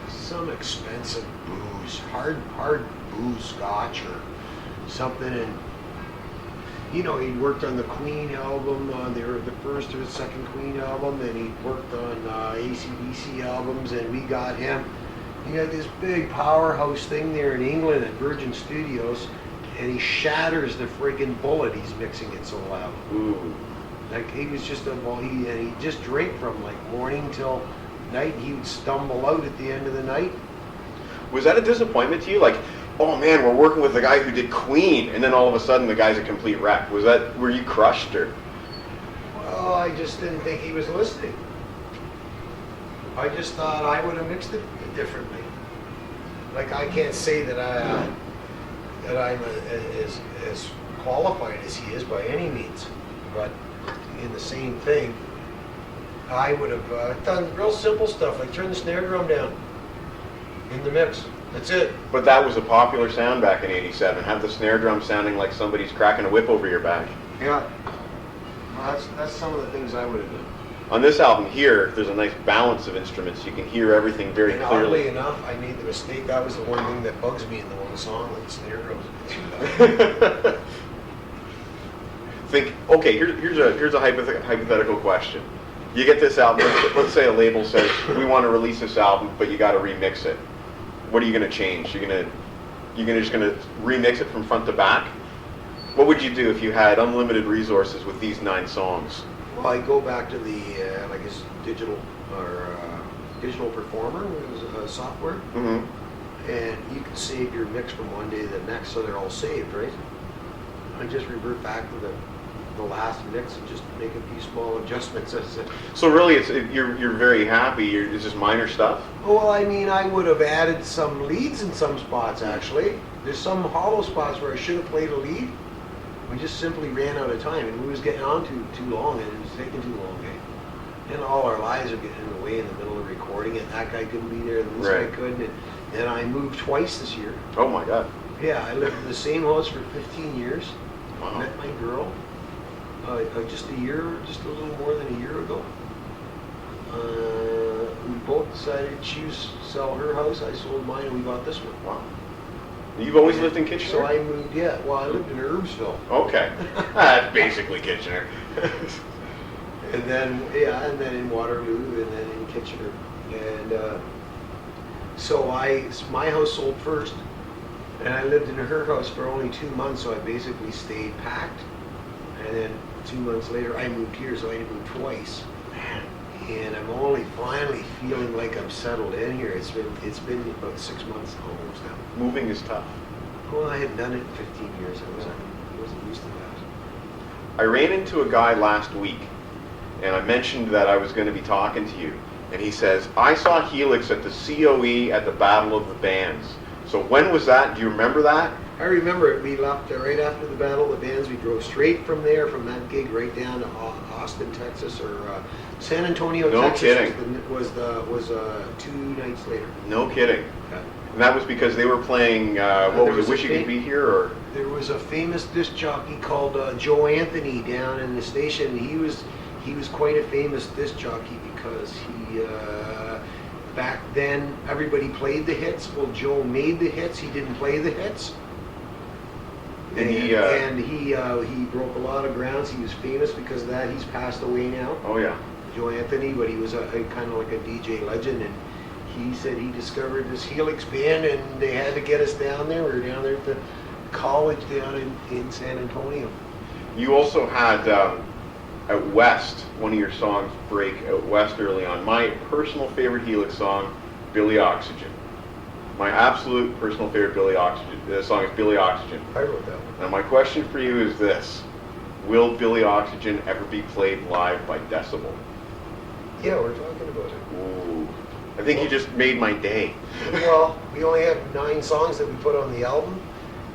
some expensive booze, hard booze, scotch or something. And you know, he worked on the Queen album, the first or second Queen album, and he worked on AC/DC albums, and we got him. He had this big powerhouse thing there in England at Virgin Studios, and he shatters the friggin' bullet. He's mixing it so loud. Ooh. Like he was just he just drank from like morning till night. And he would stumble out at the end of the night. Was that a disappointment to you? Like, oh man, we're working with the guy who did Queen, and then all of a sudden the guy's a complete wreck. Were you crushed or? Well, I just didn't think he was listening. I just thought I would have mixed it differently. Like I can't say that I'm as qualified as he is by any means, but in the same thing, I would have done real simple stuff like turn the snare drum down in the mix. That's it. But that was a popular sound back in '87. Have the snare drum sounding like somebody's cracking a whip over your back. Yeah. Well, that's some of the things I would have done. On this album here, there's a nice balance of instruments. You can hear everything very And clearly. oddly enough, I made the mistake. That was the one thing that bugs me in the one song, like the snare drums too loud. Here's a hypothetical question. You get this album. Let's say a label says we want to release this album, but you got to remix it. What are you going to change? You're just going to remix it from front to back. What would you do if you had unlimited resources with these 9 songs? Well, I go back to the digital performer software, and you can save your mix from one day to the next, so they're all saved, right? I just revert back to the last mix and just make a few small adjustments. So really, you're very happy. It's just minor stuff. Well, I mean, I would have added some leads in some spots. Actually, there's some hollow spots where I should have played a lead. We just simply ran out of time, and we was getting on too long, and it was taking too long. And all our lives are getting in the way in the middle of recording it. That guy couldn't be there, this guy couldn't. And I moved twice this year. Oh my God. Yeah, I lived in the same house for 15 years. Wow. Met my girl just a little more than a year ago. We both decided she was sell her house, I sold mine, and we bought this one. Wow. You've always lived in Kitchener? So I moved, I lived in Herbsville. Okay. That's basically Kitchener. And then in Waterloo, and then in Kitchener. And so my house sold first, and I lived in her house for only 2 months, so I basically stayed packed. And then 2 months later, I moved here, so I had to move twice. And I'm only finally feeling like I'm settled in here. It's been about 6 months almost now. Moving is tough. Well, I hadn't done it in 15 years. I wasn't used to that. I ran into a guy last week, and I mentioned that I was going to be talking to you. And he says, I saw Helix at the COE at the Battle of the Bands. So when was that? Do you remember that? I remember it. We left right after the Battle of the Bands. We drove straight from there, from that gig, right down to Austin, Texas, or San Antonio, no Texas. Kidding. Was 2 nights later. No kidding. Okay. And that was because they were playing, what was it, Wish You Could Be Here? Or there was a famous disc jockey called Joe Anthony down in the station. He was quite a famous disc jockey because he, back then, everybody played the hits. Well, Joe made the hits. He didn't play the hits. And he broke a lot of grounds. He was famous because of that. He's passed away now. Oh yeah. Joe Anthony, but he was a kind of like a DJ legend, and he said he discovered this Helix band, and they had to get us down there. We were down there at the college down in San Antonio. You also had out west, one of your songs break out west early on. My personal favorite Helix song, Billy Oxygen. My absolute personal favorite song is Billy Oxygen. I wrote that one. Now my question for you is this: will Billy Oxygen ever be played live by Decibel? Yeah, we're talking about it. Ooh, I think you just made my day. Well, we only have 9 songs that we put on the album,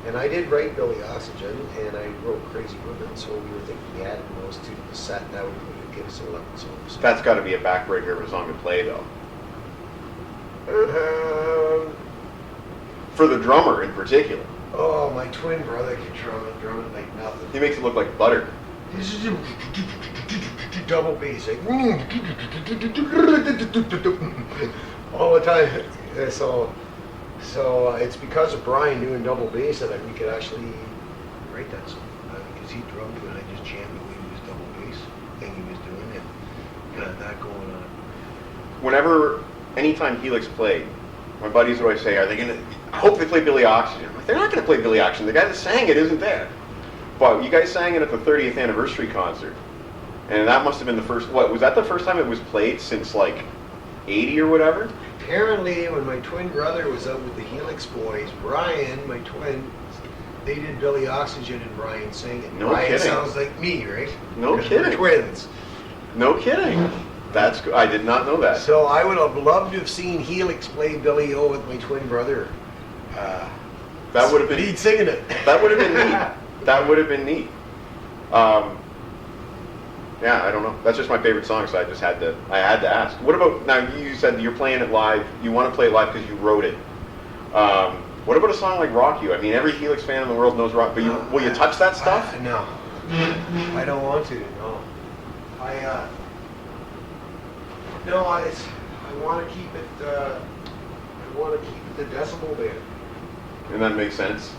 and I did write Billy Oxygen, and I wrote Crazy Woman, so we were thinking adding those to the set, that would give us 11 songs. That's got to be a backbreaker of a song to play, though. For the drummer in particular. Oh, my twin brother can drum it like nothing. He makes it look like butter. This is a double bass, like all the time. So it's because of Brian doing double bass that we could actually write that song, because he drummed and I just jammed away with his double bass thing he was doing, and got that going on. Anytime Helix played, my buddies would always say, "Are they gonna? I hope they play Billy Oxygen." I'm like, they're not gonna play Billy Oxygen. The guy that sang it isn't there. But you guys sang it at the 30th anniversary concert, and that must have been the first. What was that? The first time it was played since like '80 or whatever? Apparently, when my twin brother was out with the Helix boys, Brian, my twin, they did Billy Oxygen and Brian sang it. No Brian kidding. sounds like me, right? No kidding. We're twins. No kidding. That's good. I did not know that. So I would have loved to have seen Helix play Billy O with my twin brother. That would have been. He'd singing it. That would have been neat. That would have been neat. Yeah, I don't know. That's just my favorite song, so I had to ask. What about, now you said you're playing it live, you want to play it live because you wrote it. What about a song like Rock You? I mean, every Helix fan in the world knows Rock, but will you touch that stuff? No. I don't want to, no. I want to keep it, I want to keep it the Decibel band. And that makes sense.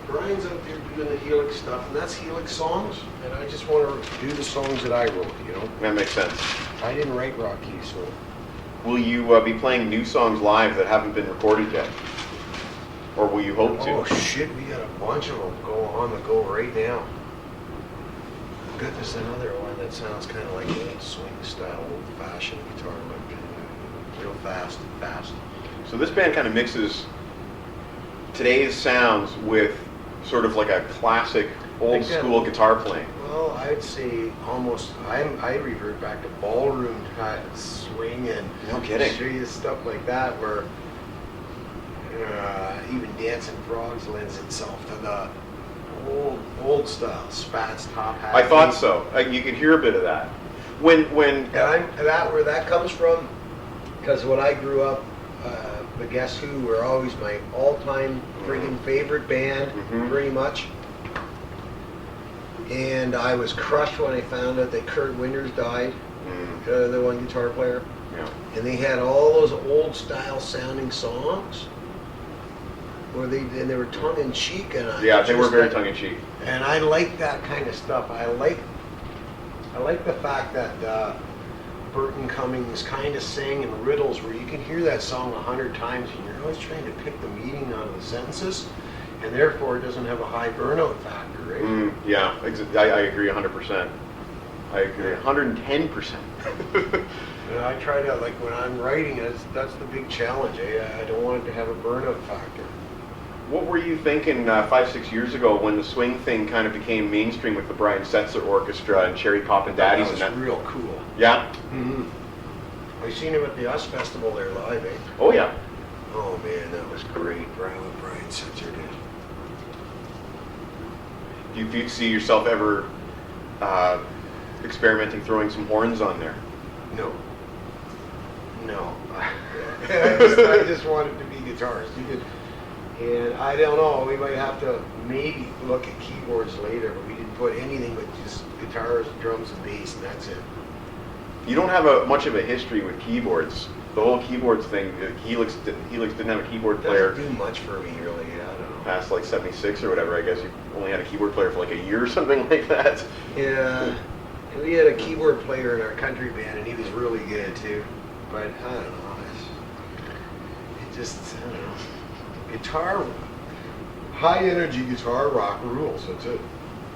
Brian's out there doing the Helix stuff, and that's Helix songs, and I just want to do the songs that I wrote, you know? That makes sense. I didn't write Rock You, so... Will you be playing new songs live that haven't been recorded yet? Or will you hope to? Oh shit, we got a bunch of them on the go right now. Goodness, another one that sounds kind of like old swing style, old-fashioned guitar, but real fast. So this band kind of mixes today's sounds with sort of like a classic old school guitar playing. Well, I'd say almost, I revert back to ballroom kind of swing and no kidding. serious stuff like that, where even Dancing Frogs lends itself to old style, spats, top hat. I thought so. You could hear a bit of that. When Where that comes from, because when I grew up, the Guess Who were always my all-time friggin' favorite band, pretty much. And I was crushed when I found out that Kurt Winters died, the one guitar player. Yeah. And they had all those old-style sounding songs, where they were tongue-in-cheek, and they were very tongue-in-cheek. And I like that kind of stuff. I like the fact that Burton Cummings kind of sang in riddles where you can hear that song 100 times and you're always trying to pick the meaning out of the sentences, and therefore it doesn't have a high burnout factor, right? Yeah, I agree 100%. I agree 110%. I try to, like when I'm writing, that's the big challenge. I don't want it to have a burnout factor. What were you thinking 5-6 years ago when the swing thing kind of became mainstream with the Brian Setzer Orchestra and Cherry Poppin' Daddies? That was real cool. Yeah? I seen him at the US Festival there live, eh? Oh, yeah. Oh, man, that was great. Brian Setzer did. Do you see yourself ever experimenting throwing some horns on there? No. I just wanted to be guitarist. And I don't know, we might have to maybe look at keyboards later, but we didn't put anything but just guitars, drums, and bass, and that's it. You don't have much of a history with keyboards. The whole keyboards thing, Helix didn't have a keyboard player. Doesn't do much for me, really. I don't know. Past like 76 or whatever, I guess you only had a keyboard player for like a year or something like that. Yeah, we had a keyboard player in our country band, and he was really good too. But I don't know. I don't know. Guitar, high energy guitar rock rules. That's it.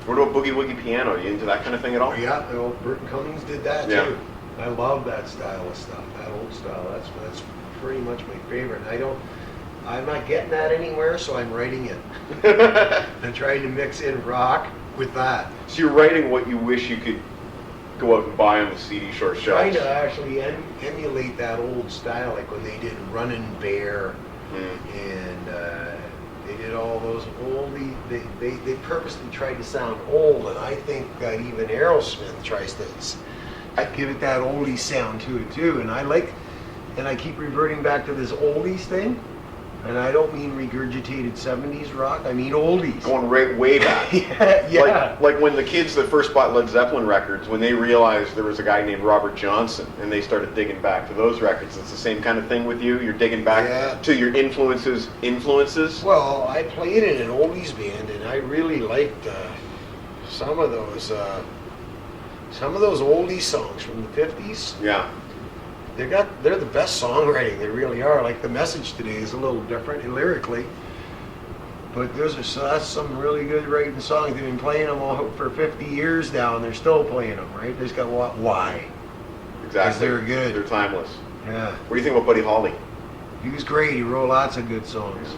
What about boogie woogie piano? Are you into that kind of thing at all? Yeah, Burton Cummings did that Yeah. too. I love that style of stuff, that old style. That's pretty much my favorite. I'm not getting that anywhere, so I'm writing it. I'm trying to mix in rock with that. So you're writing what you wish you could go out and buy on the CD short shelves. Trying to actually emulate that old style, like when they did Runnin' Bear, and they did all those oldie. They purposely tried to sound old, and I think that even Aerosmith tries to give it that oldie sound to it too. And I keep reverting back to this oldies thing. And I don't mean regurgitated 70s rock, I mean oldies. Going way back. Yeah. Like when the kids that first bought Led Zeppelin records, when they realized there was a guy named Robert Johnson, and they started digging back to those records. It's the same kind of thing with you? You're digging back to your influences? Well, I played in an oldies band, and I really liked some of those oldies songs from the 50s. Yeah. They're the best songwriting, they really are. Like The Message today is a little different lyrically, but that's some really good writing songs. They've been playing them all for 50 years now, and they're still playing them, right? They just got why? Exactly. Because they're good. They're timeless. Yeah. What do you think about Buddy Holly? He was great. He wrote lots of good songs.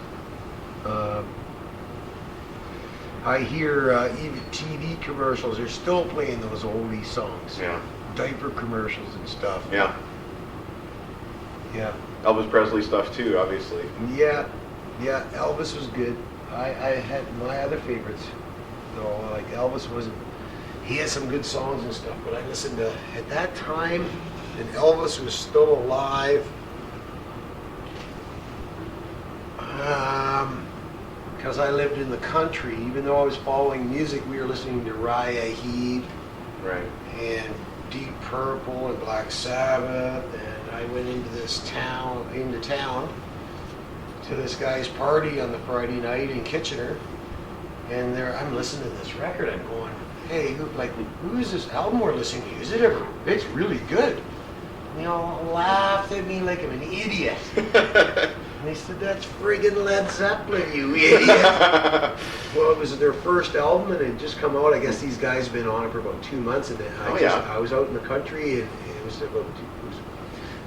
I hear even TV commercials, they're still playing those oldie songs. Yeah. Diaper commercials and stuff. Yeah. Yeah. Elvis Presley stuff too, obviously. Yeah, Elvis was good. I had my other favorites, though. Like Elvis he had some good songs and stuff, but I listened to, at that time, and Elvis was still alive, because I lived in the country. Even though I was following music, we were listening to Uriah Heep, right, and Deep Purple and Black Sabbath, and I went into town to this guy's party on the Friday night in Kitchener, and I'm listening to this record. I'm going, hey, who is this album we're listening to? It's really good. And they all laughed at me like I'm an idiot. And they said, that's friggin' Led Zeppelin, you idiot. Well, it was their first album, and it had just come out. I guess these guys have been on it for about 2 months, and then I was out in the country, and it was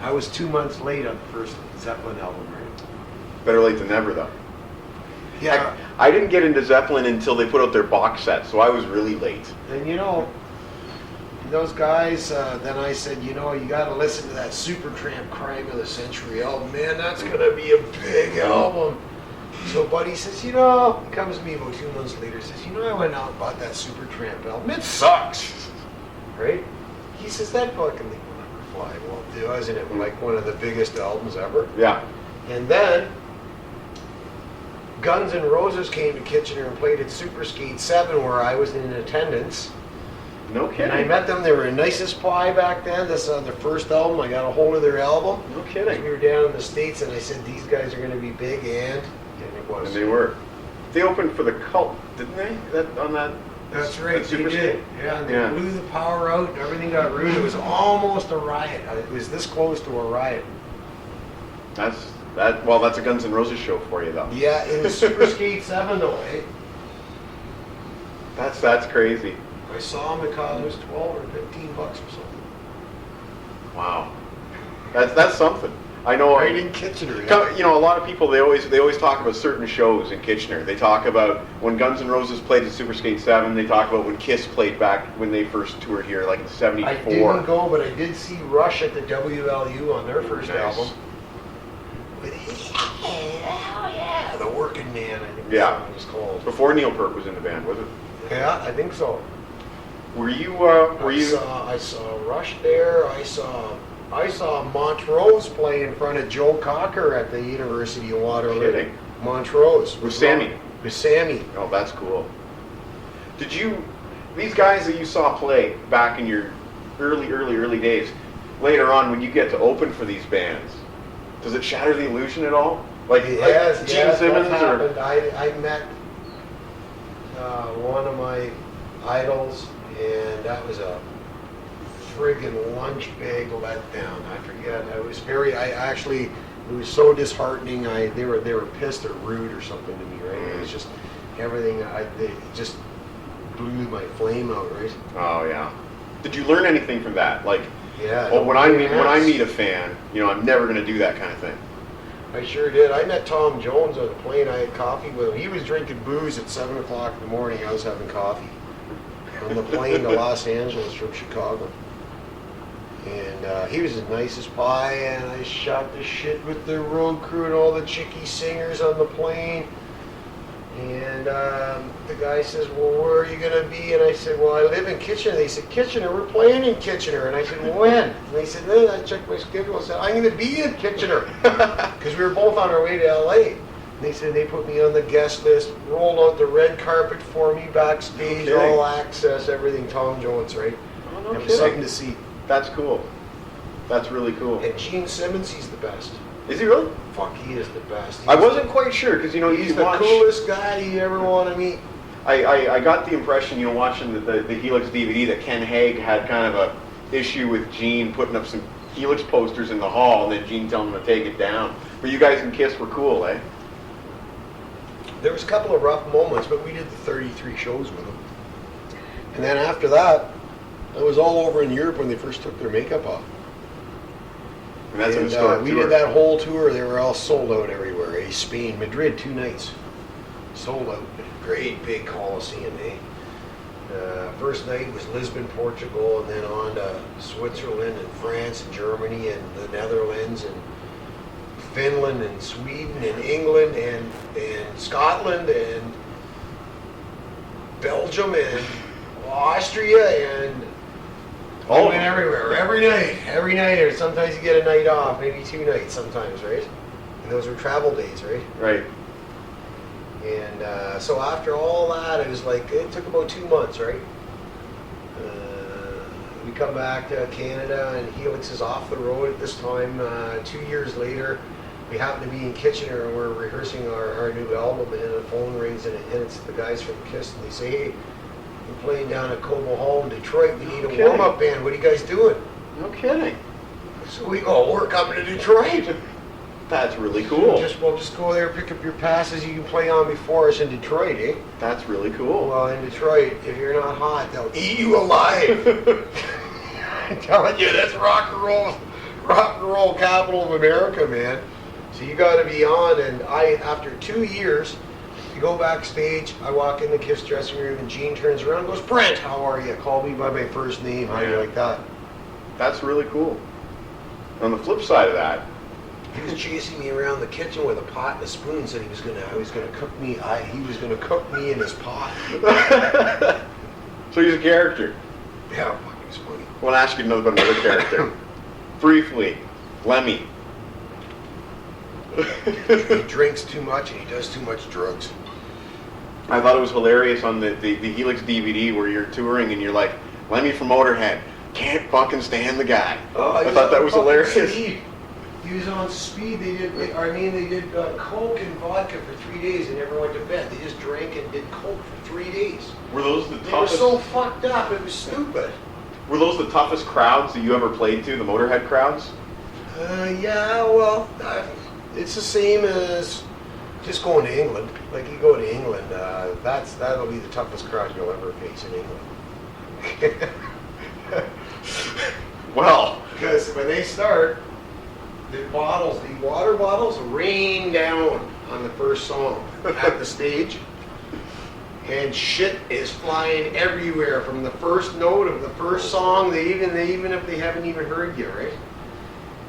I was 2 months late on the first Zeppelin album, right? Better late than never, though. Yeah. I didn't get into Zeppelin until they put out their box set, so I was really late. And those guys, then I said, you got to listen to that Supertramp Crime of the Century album. Man, that's going to be a big album. So Buddy says, he comes to me about 2 months later, says, I went out and bought that Supertramp album. It sucks, right? He says, that fucking thing will never fly. Well, wasn't it like one of the biggest albums ever? Yeah. And then Guns N' Roses came to Kitchener and played at Super Skate 7 where I was in attendance. No kidding. And I met them. They were nicest pie back then. This is their first album. I got a hold of their album. No kidding. We were down in the States, and I said, these guys are going to be big, and it was. And they were. They opened for the Cult, didn't they? That's right, that Super they did. Skate? Yeah, and they blew the power out, and everything got ruined. It was almost a riot. It was this close to a riot. That's a Guns N' Roses show for you, though. Yeah, in the Super Skate 7, though, eh? That's crazy. I saw him, it cost was $12 or $15 or something. Wow. That's something. I know. Right in Kitchener. Yeah. A lot of people they always talk about certain shows in Kitchener. They talk about when Guns N' Roses played at Super Skate 7. They talk about when Kiss played back when they first toured here, like in '74. I didn't go, but I did see Rush at the WLU on their first album. With hell yeah, the Working Man. I think that's what it was called. Before Neil Peart was in the band, was it? Yeah, I think so. Were you? I saw Rush there. I saw Montrose play in front of Joe Cocker at the University of Waterloo. Kidding. Montrose. With Sammy. With Sammy. Oh, that's cool. These guys that you saw play back in your early days, later on when you get to open for these bands, does it shatter the illusion at all? Yes, Gene Simmons happened. I met one of my idols, and that was a friggin' lunch bag letdown. I forget. It was so disheartening. They were pissed or rude or something to me, right? It was just everything. They just blew my flame out, right? Oh yeah. Did you learn anything from that? Yeah. When I meet a fan, I'm never going to do that kind of thing. I sure did. I met Tom Jones on the plane. I had coffee with him. He was drinking booze at 7 o'clock in the morning. I was having coffee on the plane to Los Angeles from Chicago. And he was as nice as pie, and I shot the shit with the road crew and all the chickie singers on the plane. And the guy says, well, where are you going to be? And I said, well, I live in Kitchener. They said, Kitchener? We're playing in Kitchener. And I said, well, when? And they said, then I checked my schedule and said, I'm going to be in Kitchener. Because we were both on our way to L.A. And they said they put me on the guest list, rolled out the red carpet for me backstage, all access, everything. Tom Jones, right? Oh, no it was something to see. That's cool. That's really cool. And Gene Simmons, he's the best. Is he really? Fuck, he is the best. I wasn't quite sure because he's the coolest guy you ever want to meet. I got the impression, watching the Helix DVD, that Ken Haig had kind of a issue with Gene putting up some Helix posters in the hall, and then Gene telling him to take it down. But you guys in Kiss were cool, eh? There was a couple of rough moments, but we did the 33 shows with them. And then after that, I was all over in Europe when they first took their makeup off. And that's an historic we tour. did that whole tour. They were all sold out everywhere. Eh? Spain, Madrid, 2 nights. Sold out. Great big Coliseum, eh? First night was Lisbon, Portugal, and then on to Switzerland and France and Germany and the Netherlands and Finland and Sweden and England and Scotland and Belgium and Austria and all went everywhere, every night, or sometimes you get a night off, maybe 2 nights sometimes, right? And those were travel days, right? Right. And so after all that, it was like, it took about 2 months, right? We come back to Canada, and Helix is off the road at this time. 2 years later, we happen to be in Kitchener, and we're rehearsing our new album, and the phone rings, and it's the guys from Kiss, and they say, hey, we're playing down at Cobo Hall in Detroit. We need a warm-up band. What are you guys doing? No kidding. So we go, we're coming to Detroit. That's really cool. We'll just go there, pick up your passes. You can play on before us in Detroit, eh? That's really cool. Well, in Detroit, if you're not hot, they'll eat you alive. I'm telling you, that's rock and roll capital of America, man. So you got to be on. And after 2 years, you go backstage. I walk in the Kiss dressing room, and Gene turns around and goes, "Brent, how are you? Call me by my first name." How do you like that? That's really cool. On the flip side of that, He was chasing me around the kitchen with a pot and a spoon. Said I was gonna cook me. He was gonna cook me in his pot. So he's a character. Yeah, fuck, he's funny. I want to ask you about another character. Briefly, Lemmy. He drinks too much and he does too much drugs. I thought it was hilarious on the Helix DVD where you're touring and you're like, Lemmy from Motorhead, can't fucking stand the guy. Oh, I thought that was hilarious. He was on speed. They did coke and vodka for 3 days and never went to bed. They just drank and did coke for 3 days. Were those the They were toughest? so fucked up. It was stupid. Were those the toughest crowds that you ever played to? The Motorhead crowds? Yeah, well, it's the same as just going to England. Like you go to England, that'll be the toughest crowd you'll ever face in England. Well, Because when they start, the water bottles rain down on the first song at the stage. And shit is flying everywhere from the first note of the first song. They even if they haven't even heard you, right?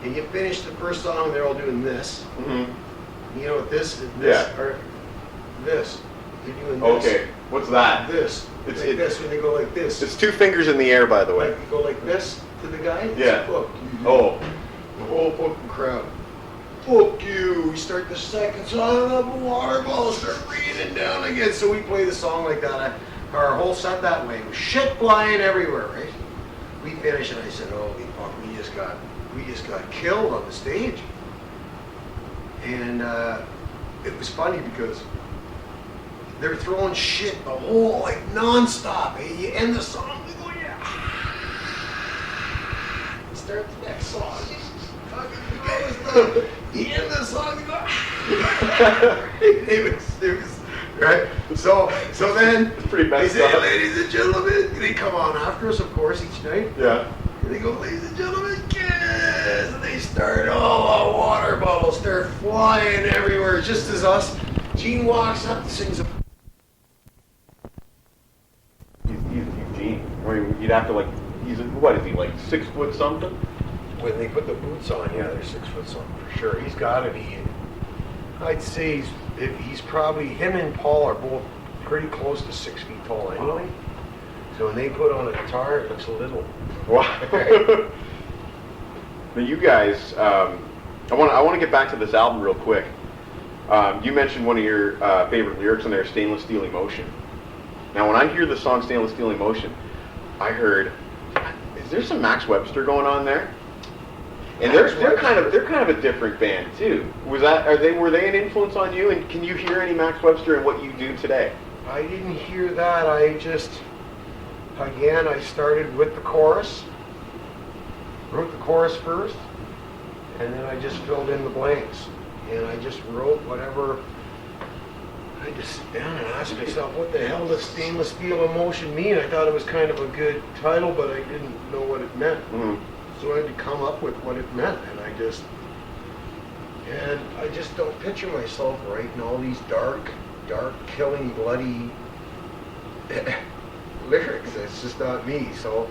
And you finish the first song, they're all doing this. mm-hmm. You know what this, Yeah. or this. They're doing this. Okay, what's that? This. It's- Like this when they go like this. It's 2 fingers in the air, by the way. Like you go like this to the guy. Yeah. Fuck you. Oh, The whole fucking crowd. Fuck you. We start the second song, the water balls start raining down again. So we play the song like that. Our whole set that way. Shit flying everywhere, right? We finish and I said, holy fuck, we just got killed on the stage. And it was funny because they're throwing shit the whole, like, non-stop. Hey, you end the song, you go, yeah. Start the next song. You end the song, you go, it was, right? So then, it's pretty they messed say, up. ladies and gentlemen, they come on after us, of course, each night. Yeah. And they go, ladies and gentlemen, kiss! And they start, all the water bottles start flying everywhere, just as us. Gene walks up and sings a... Eugene. Or you'd have to like, what is he, like 6 foot something? When they put the boots on, yeah, they're 6 foot something for sure. He's got to be, I'd say he's probably, him and Paul are both pretty close to 6 feet tall anyway. So when they put on a guitar, it looks a little... Wow. Now you guys, I want to get back to this album real quick. You mentioned one of your favorite lyrics in there, "Stainless Steel Emotion." Now, when I hear the song "Stainless Steel Emotion," I heard, is there some Max Webster going on there? And they're kind of a different band too. Were they an influence on you? And can you hear any Max Webster in what you do today? I didn't hear that. I started with the chorus, wrote the chorus first, and then I just filled in the blanks. And I just wrote whatever. I just sit down and asked myself, what the hell does Stainless Steel Emotion mean? I thought it was kind of a good title, but I didn't know what it meant. Mm-hmm. So I had to come up with what it meant, and I just don't picture myself writing all these dark, killing, bloody lyrics. It's just not me. So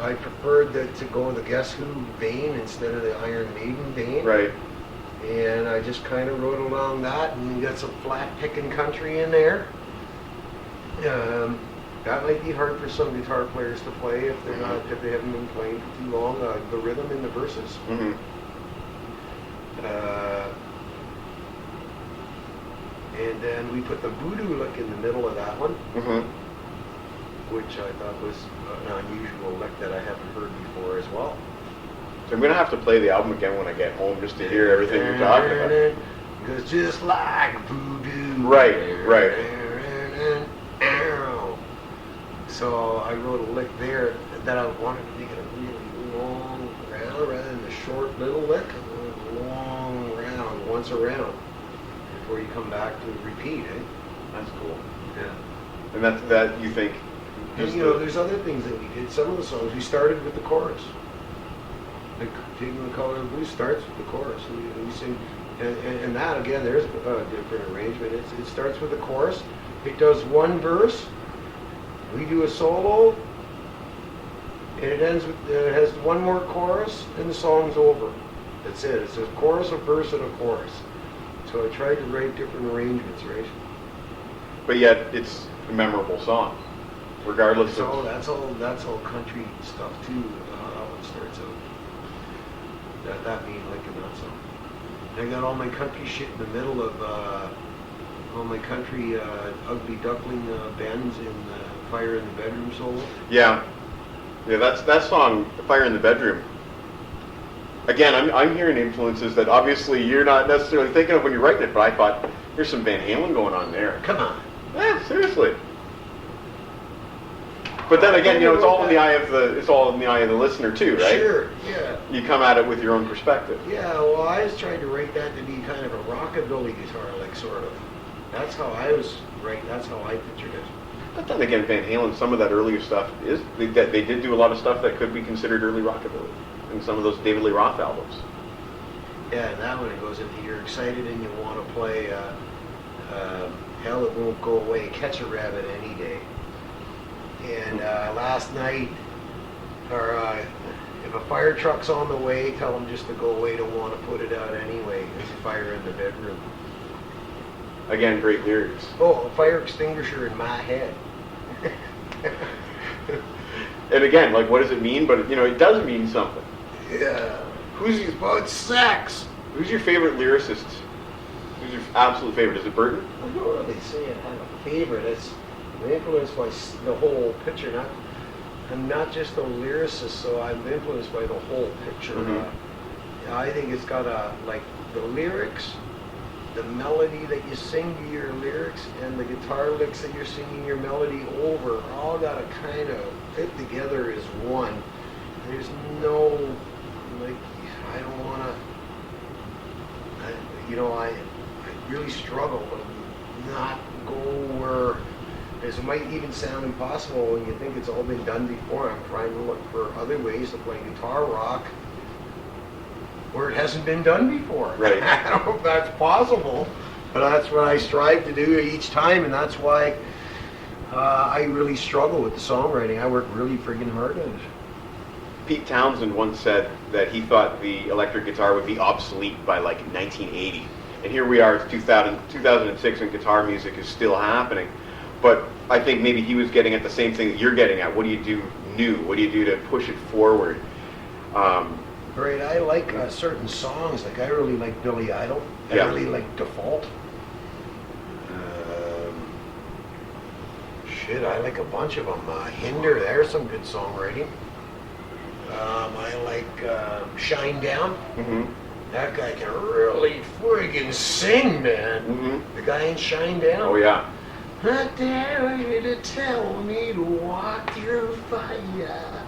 I preferred to go the Guess Who vein instead of the Iron Maiden vein. Right. And I just kind of wrote along that, and got some flat picking country in there. That might be hard for some guitar players to play if they haven't been playing for too long. The rhythm in the verses. Mm-hmm. And then we put the voodoo lick in the middle of that one, Mm-hmm. which I thought was an unusual lick that I haven't heard before as well. So I'm gonna have to play the album again when I get home just to hear everything you're talking about. Because just like voodoo. Right. So I wrote a lick there that I wanted to make it a really long round rather than a short little lick. A long round, once around, before you come back to repeat, eh? That's cool. Yeah. And that you think? And there's other things that we did. Some of the songs we started with the chorus. Like Taking the Color of Blue starts with the chorus. We sing, and that again, there's a different arrangement. It starts with the chorus. It does one verse. We do a solo, and it ends with it has one more chorus, and the song's over. That's it. It's a chorus, a verse, and a chorus. So I tried to write different arrangements, right? But yet, it's a memorable song, regardless of... That's all country stuff too. How that one starts out. That being like a nut song. I got all my country shit in the middle of all my country ugly duckling bends in Fire in the Bedroom solo. Yeah, that's that song, Fire in the Bedroom. Again, I'm hearing influences that obviously you're not necessarily thinking of when you're writing it, but I thought, there's some Van Halen going on there. Come on. Yeah, seriously. But then again, it's all in the eye of the listener too, right? Sure, yeah. You come at it with your own perspective. Yeah, well, I was trying to write that to be kind of a rockabilly guitar, like sort of. That's how I was writing. That's how I pictured it. But then again, Van Halen, some of that earlier stuff they did do a lot of stuff that could be considered early rockabilly in some of those David Lee Roth albums. Yeah, and that one it goes into you're excited and you want to play Hell It Won't Go Away, Catch a Rabbit Any Day. And last night, or if a fire truck's on the way, tell them just to go away, don't want to put it out anyway. There's a fire in the bedroom. Again, great lyrics. Oh, a fire extinguisher in my head. And again, like, what does it mean? But, it does mean something. Yeah. Who's about sex? Who's your favorite lyricist? Who's your absolute favorite? Is it Burton? I don't really say I have a favorite. I'm influenced by the whole picture. I'm not just a lyricist, so I'm influenced by the whole picture. Mm-hmm. I think it's got the lyrics, the melody that you sing to your lyrics, and the guitar licks that you're singing your melody over, all got to kind of fit together as one. There's no, I don't want to, I really struggle to not go where, it might even sound impossible when you think it's all been done before. I'm trying to look for other ways to play guitar rock where it hasn't been done before. Right. I don't know if that's possible, but that's what I strive to do each time, and that's why I really struggle with the songwriting. I work really friggin' hard at it. Pete Townsend once said that he thought the electric guitar would be obsolete by 1980. And here we are, it's 2006, and guitar music is still happening. But I think maybe he was getting at the same thing that you're getting at. What do you do new? What do you do to push it forward? Right, I like certain songs. Like I really like Billy Idol. I really like Default. I like a bunch of them. Hinder, there's some good songwriting. I like Shine Down. Mm-hmm. That guy can really friggin' sing, man. Mm-hmm. The guy in Shine Down. Oh, yeah. I dare you to tell me to walk through fire.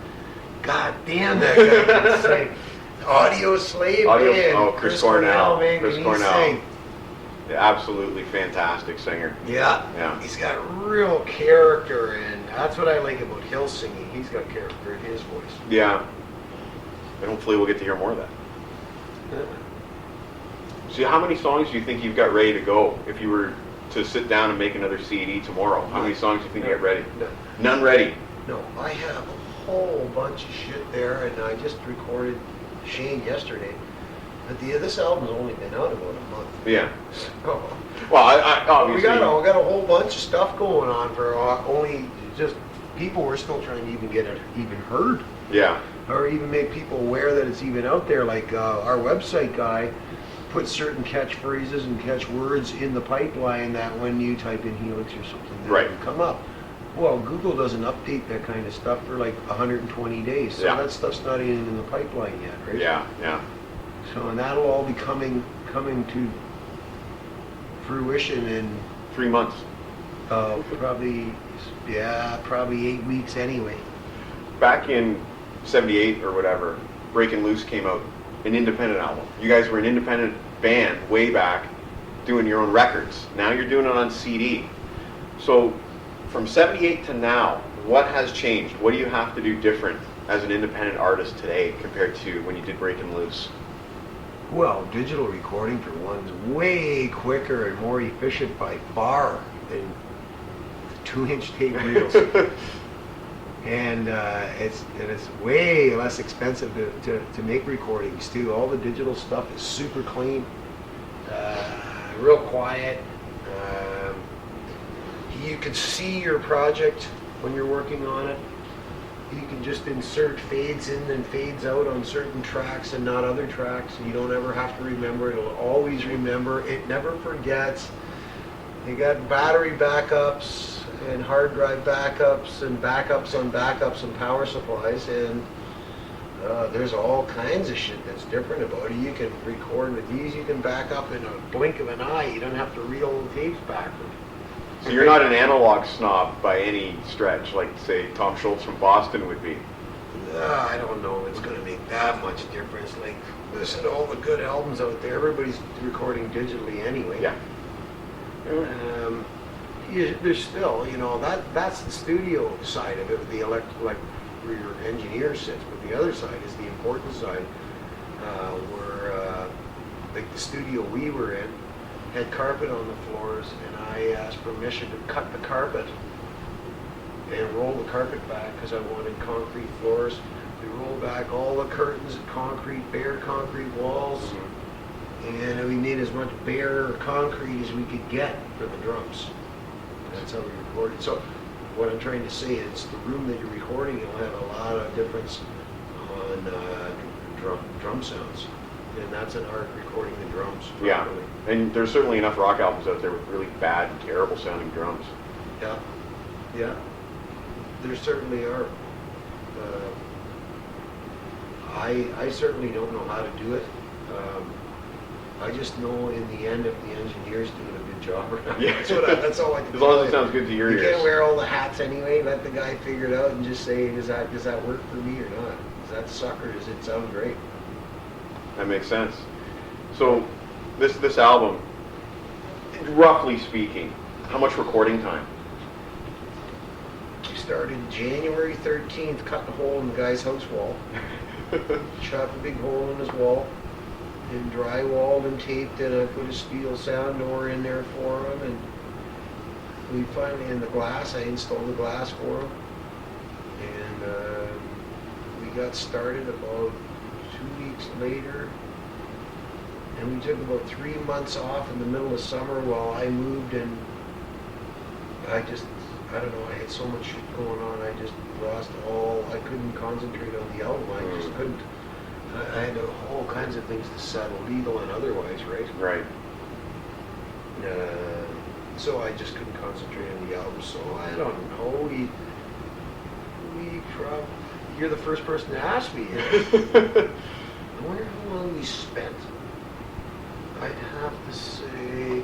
God damn, that guy can sing. Audio Slave, man. Oh, Chris Cornell. Man, Chris can Cornell. Sing? Yeah, absolutely fantastic singer. Yeah. He's got real character, and that's what I like about Hill singing. He's got character in his voice. Yeah. And hopefully we'll get to hear more of that. So how many songs do you think you've got ready to go if you were to sit down and make another CD tomorrow? How many songs do you think you get ready? None ready? No, I have a whole bunch of shit there, and I just recorded Shane yesterday. But this album's only been out about a month. Yeah. So, well, I obviously... We got a whole bunch of stuff going on for only just people we're still trying to even get it even heard. Yeah. Or even make people aware that it's even out there. Like our website guy puts certain catchphrases and catchwords in the pipeline that when you type in Helix or something, they will come up. Well, Google doesn't update that kind of stuff for like 120 days. So that stuff's not even in the pipeline yet, right? Yeah. So, and that'll all be coming to fruition in 3 months. Probably 8 weeks anyway. Back in '78 or whatever, Breakin' Loose came out, an independent album. You guys were an independent band way back, doing your own records. Now you're doing it on CD. So, from '78 to now, what has changed? What do you have to do different as an independent artist today compared to when you did Breakin' Loose? Well, digital recording for one's way quicker and more efficient by far than 2-inch tape reels. And it's way less expensive to make recordings too. All the digital stuff is super clean, real quiet. You can see your project when you're working on it. You can just insert fades in and fades out on certain tracks and not other tracks. You don't ever have to remember. It'll always remember. It never forgets. You got battery backups and hard drive backups and backups on backups and power supplies, and there's all kinds of shit that's different about it. You can record with these. You can back up in a blink of an eye. You don't have to read all the tapes backward. So you're not an analog snob by any stretch, like, say, Tom Schultz from Boston would be. I don't know if it's going to make that much difference. Like, listen to all the good albums out there. Everybody's recording digitally anyway. Yeah. There's still, that's the studio side of it, the like where your engineer sits, but the other side is the important side, where like the studio we were in had carpet on the floors, and I asked permission to cut the carpet and roll the carpet back because I wanted concrete floors. We rolled back all the curtains and bare concrete walls. Mm-hmm. And we made as much bare concrete as we could get for the drums. That's how we recorded. So what I'm trying to say is the room that you're recording, you'll have a lot of difference on drum sounds. And that's an art, recording the drums properly. Yeah, and there's certainly enough rock albums out there with really bad, terrible sounding drums. Yeah. There certainly are. I certainly don't know how to do it. I just know in the end if the engineer's doing a good job or not. Yeah. That's all I can As long tell as it sounds good to your ears. ears. You can't wear all the hats anyway. Let the guy figure it out and just say, does that work for me or not? Does that suck or does it sound great? That makes sense. So this album, roughly speaking, how much recording time? We started January 13th, cutting a hole in the guy's house wall. Chopped a big hole in his wall. And drywalled and taped, and I put a steel sound door in there for him, and we finally, in the glass, I installed the glass for him, and we got started about 2 weeks later, and we took about 3 months off in the middle of summer while I moved, and I don't know, I had so much shit going on, I just lost I couldn't concentrate on the album, I just couldn't. I had all kinds of things to settle, legal and otherwise, right? Right. So I just couldn't concentrate on the album. So I don't know. We probably, you're the first person to ask me. I wonder how long we spent. I'd have to say,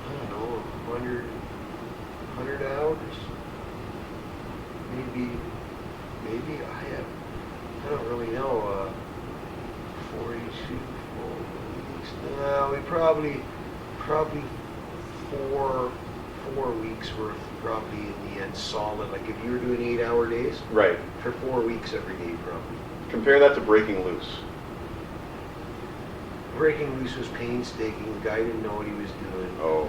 I don't know, 100 hours. Maybe I don't really know, 42 full weeks. No, we probably 4 weeks worth, probably in the end, solid. Like if you were doing 8-hour days, Right. for 4 weeks every day, probably. Compare that to Breaking Loose. Breaking Loose was painstaking. The guy didn't know what he was doing. Oh.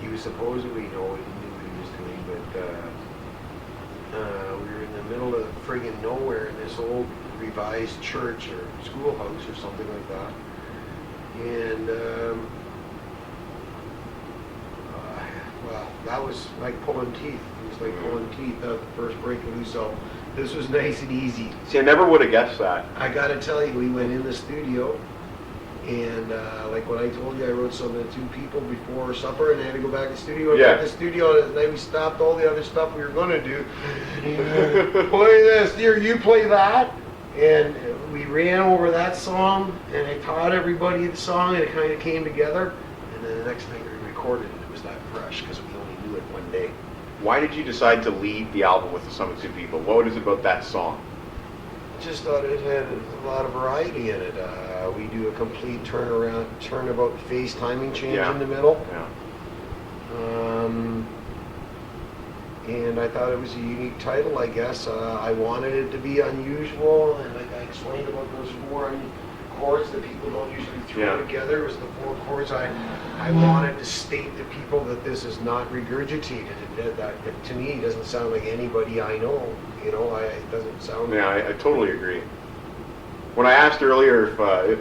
He was supposedly knew what he was doing, but we were in the middle of friggin' nowhere in this old revised church or schoolhouse or something like that. And, well, that was like pulling teeth. It was like pulling teeth out the first Breaking Loose album. This was nice and easy. See, I never would have guessed that. I gotta tell you, we went in the studio, and like what I told you, I wrote some of the 2 people before supper, and I had to go back to the studio. And back to the studio, and then we stopped all the other stuff we were gonna do. Play this, here, you play that. And we ran over that song, and I taught everybody the song, and it kind of came together. And then the next night we recorded it. It was that fresh, because we only knew it one day. Why did you decide to lead the album with the Sum of 2 People? What is it about that song? Just thought it had a lot of variety in it. We do a complete turnabout phase timing change in the middle. Yeah. And I thought it was a unique title, I guess. I wanted it to be unusual, and like I explained about those 4 chords that people don't usually throw Yeah. together. It was the 4 chords. I wanted to state to people that this is not regurgitated. That to me doesn't sound like anybody I know. You know, it doesn't sound. Yeah, I totally agree. When I asked earlier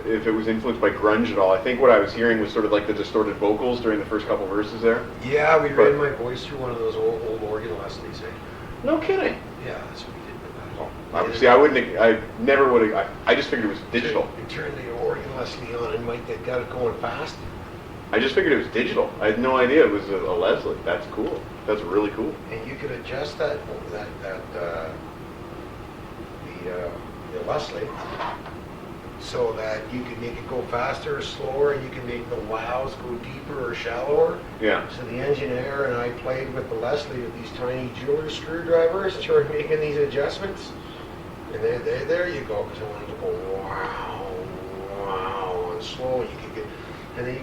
if it was influenced by grunge at all, I think what I was hearing was sort of like the distorted vocals during the first couple verses there. Yeah, we ran my voice through one of those old organ Leslie's. Eh? No kidding. Yeah, that's what we did with that. Oh, obviously, I never would have. I just figured it was digital. You turned the organ Leslie on, and Mike got it going fast. I just figured it was digital. I had no idea it was a Leslie. That's cool. That's really cool. And you could adjust the Leslie so that you could make it go faster or slower, and you can make the wows go deeper or shallower. Yeah. So the engineer and I played with the Leslie with these tiny jeweler screwdrivers, started making these adjustments. And there you go, because I wanted to go wow, wow, and slow. You can get, and then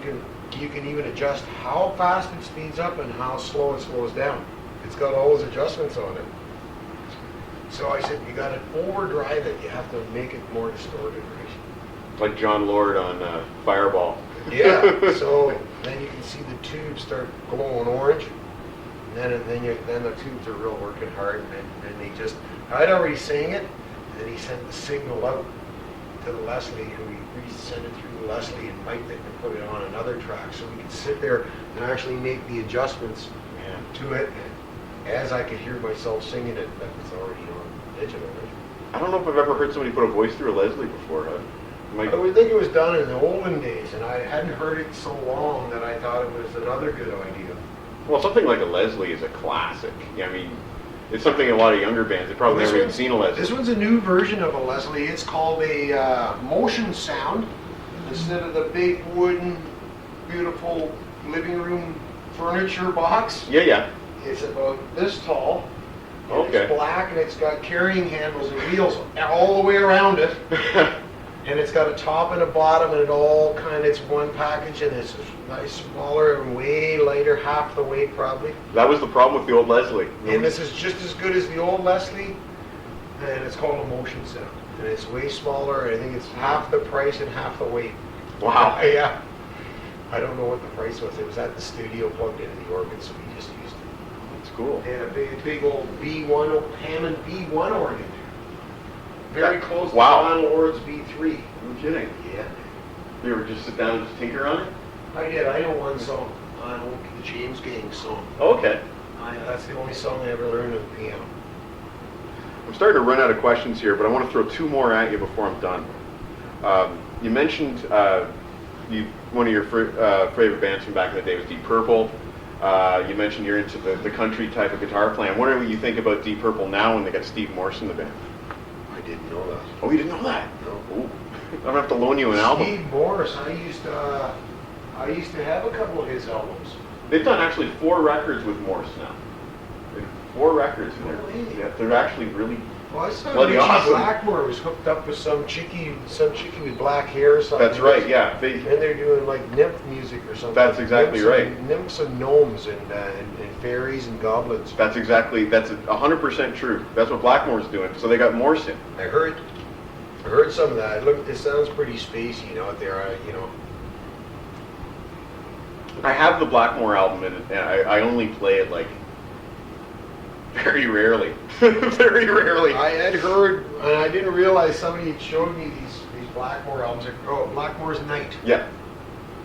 you can even adjust how fast it speeds up and how slow it slows down. It's got all those adjustments on it. So I said, you got to overdrive it. You have to make it more distorted, right? Like John Lord on Fireball. Yeah. So then you can see the tubes start glowing orange. And then the tubes are real working hard, and then they just. I'd already sang it, and then he sent the signal out to the Leslie, who he sent it through the Leslie and Mike that could put it on another track, so we could sit there and actually make the adjustments to it. As I could hear myself singing it, that was already on digital. Right? I don't know if I've ever heard somebody put a voice through a Leslie before. I would think it was done in the olden days, and I hadn't heard it so long that I thought it was another good idea. Well, something like a Leslie is a classic. Yeah, I mean, it's something a lot of younger bands have probably never even seen a Leslie. This one's a new version of a Leslie. It's called a motion sound. Instead of the big wooden, beautiful living room furniture box, Yeah. it's about this tall. And Okay. It's black, and it's got carrying handles and wheels all the way around it. And it's got a top and a bottom, and it's one package, and it's nice, smaller, and way lighter, half the weight probably. That was the problem with the old Leslie. And this is just as good as the old Leslie, and it's called a motion sound. And it's way smaller, and I think it's half the price and half the weight. Wow. Yeah. I don't know what the price was. It was at the studio plugged into the organ, so we just used it. That's cool. They had a big old B1, Hammond B1 organ. Very close to Wow. John Lord's B3. No kidding. Yeah. You ever just sit down and just tinker on it? I did. I know one song. I know the James Gang song. Oh, okay. That's the only song I ever learned on the piano. I'm starting to run out of questions here, but I want to throw 2 more at you before I'm done. You mentioned one of your favorite bands from back in the day was Deep Purple. You mentioned you're into the country type of guitar playing. I'm wondering what you think about Deep Purple now when they got Steve Morse in the band. I didn't know that. Oh, you didn't know that? No. Ooh. I'm going to have to loan you an album. Steve Morse, I used to have a couple of his albums. They've done actually 4 records with Morse now. 4 records in there. Really? Yeah, they're actually really Well, I saw bloody Richie awesome. Blackmore was hooked up with some chickie with black hair or something. That's right, yeah. And they're doing like nymph music or something. That's exactly right. Nymphs and gnomes and fairies and goblins. That's 100% true. That's what Blackmore's doing. So they got Morse in. I heard some of that. It sounds pretty spacey out there. I have the Blackmore album, and I only play it like very rarely. Very rarely. I had heard, and I didn't realize somebody had showed me these Blackmore albums. Blackmore's Night. Yeah.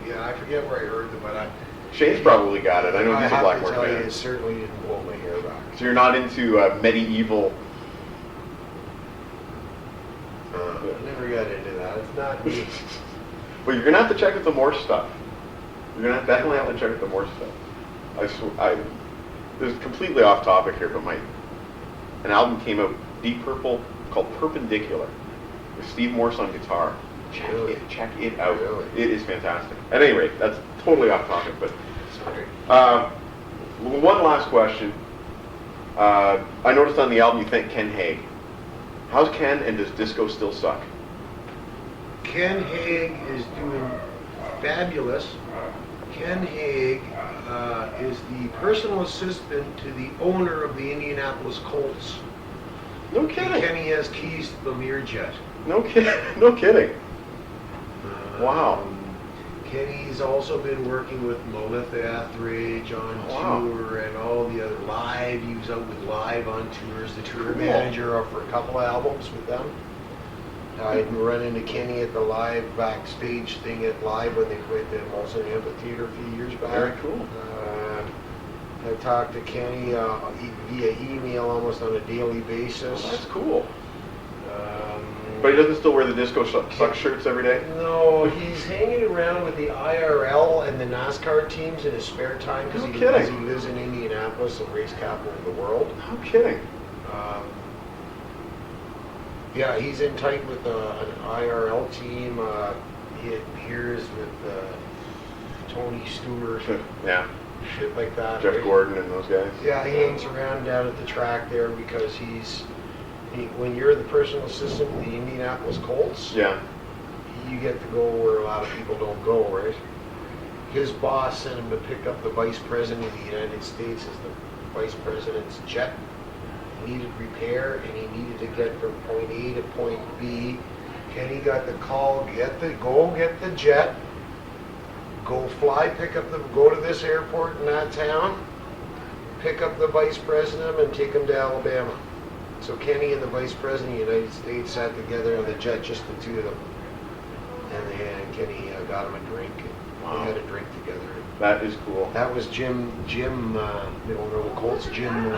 Yeah, I forget where I heard them, but Shane's probably got it. I know I he's a have Blackmore to tell you, fan. it certainly didn't blow my hair back. So you're not into medieval. I never got into that. It's not me. Well, you're gonna have to check out the Morse stuff. You're gonna definitely have to check out the Morse stuff. This is completely off topic here, but an album came out, Deep Purple, called Perpendicular, with Steve Morse on guitar. Really? Check it out. Really? It is fantastic. At any rate, that's totally off topic, but Sorry. one last question. I noticed on the album you thank Ken Haig. How's Ken, and does disco still suck? Ken Haig is doing fabulous. Ken Haig is the personal assistant to the owner of the Indianapolis Colts. No And kidding. Kenny has keys to the Learjet. No kidding. No kidding. Wow. Kenny's also been working with Melissa Etheridge on Wow. tour and all the other live. He was out with Live on tours, the tour Cool. manager for a couple of albums with them. I'd run into Kenny at the Live backstage thing at Live when they played the Molson Amphitheater a few years back. Very cool. I talked to Kenny via email almost on a daily basis. That's cool. But he doesn't still wear the disco suck shirts every day? No, he's hanging around with the IRL and the NASCAR teams in his spare time because No he kidding. lives in Indianapolis, the race capital of the world. No kidding. Yeah, he's in tight with an IRL team. He appears with Tony Stewart, Yeah. shit like that. Jeff right? Gordon and those guys. Yeah, he hangs around down at the track there because when you're the personal assistant of the Indianapolis Colts, Yeah. you get to go where a lot of people don't go, right? His boss sent him to pick up the vice president of the United States as the vice president's jet. He needed repair and he needed to get from point A to point B. Kenny got the call, go get the jet, go to this airport in that town, pick up the vice president and take him to Alabama. So Kenny and the vice president of the United States sat together on the jet, just the two of them. And Kenny got him a drink. Wow. They had a drink together. That is cool. That was Jim, the owner of the Colts, Jim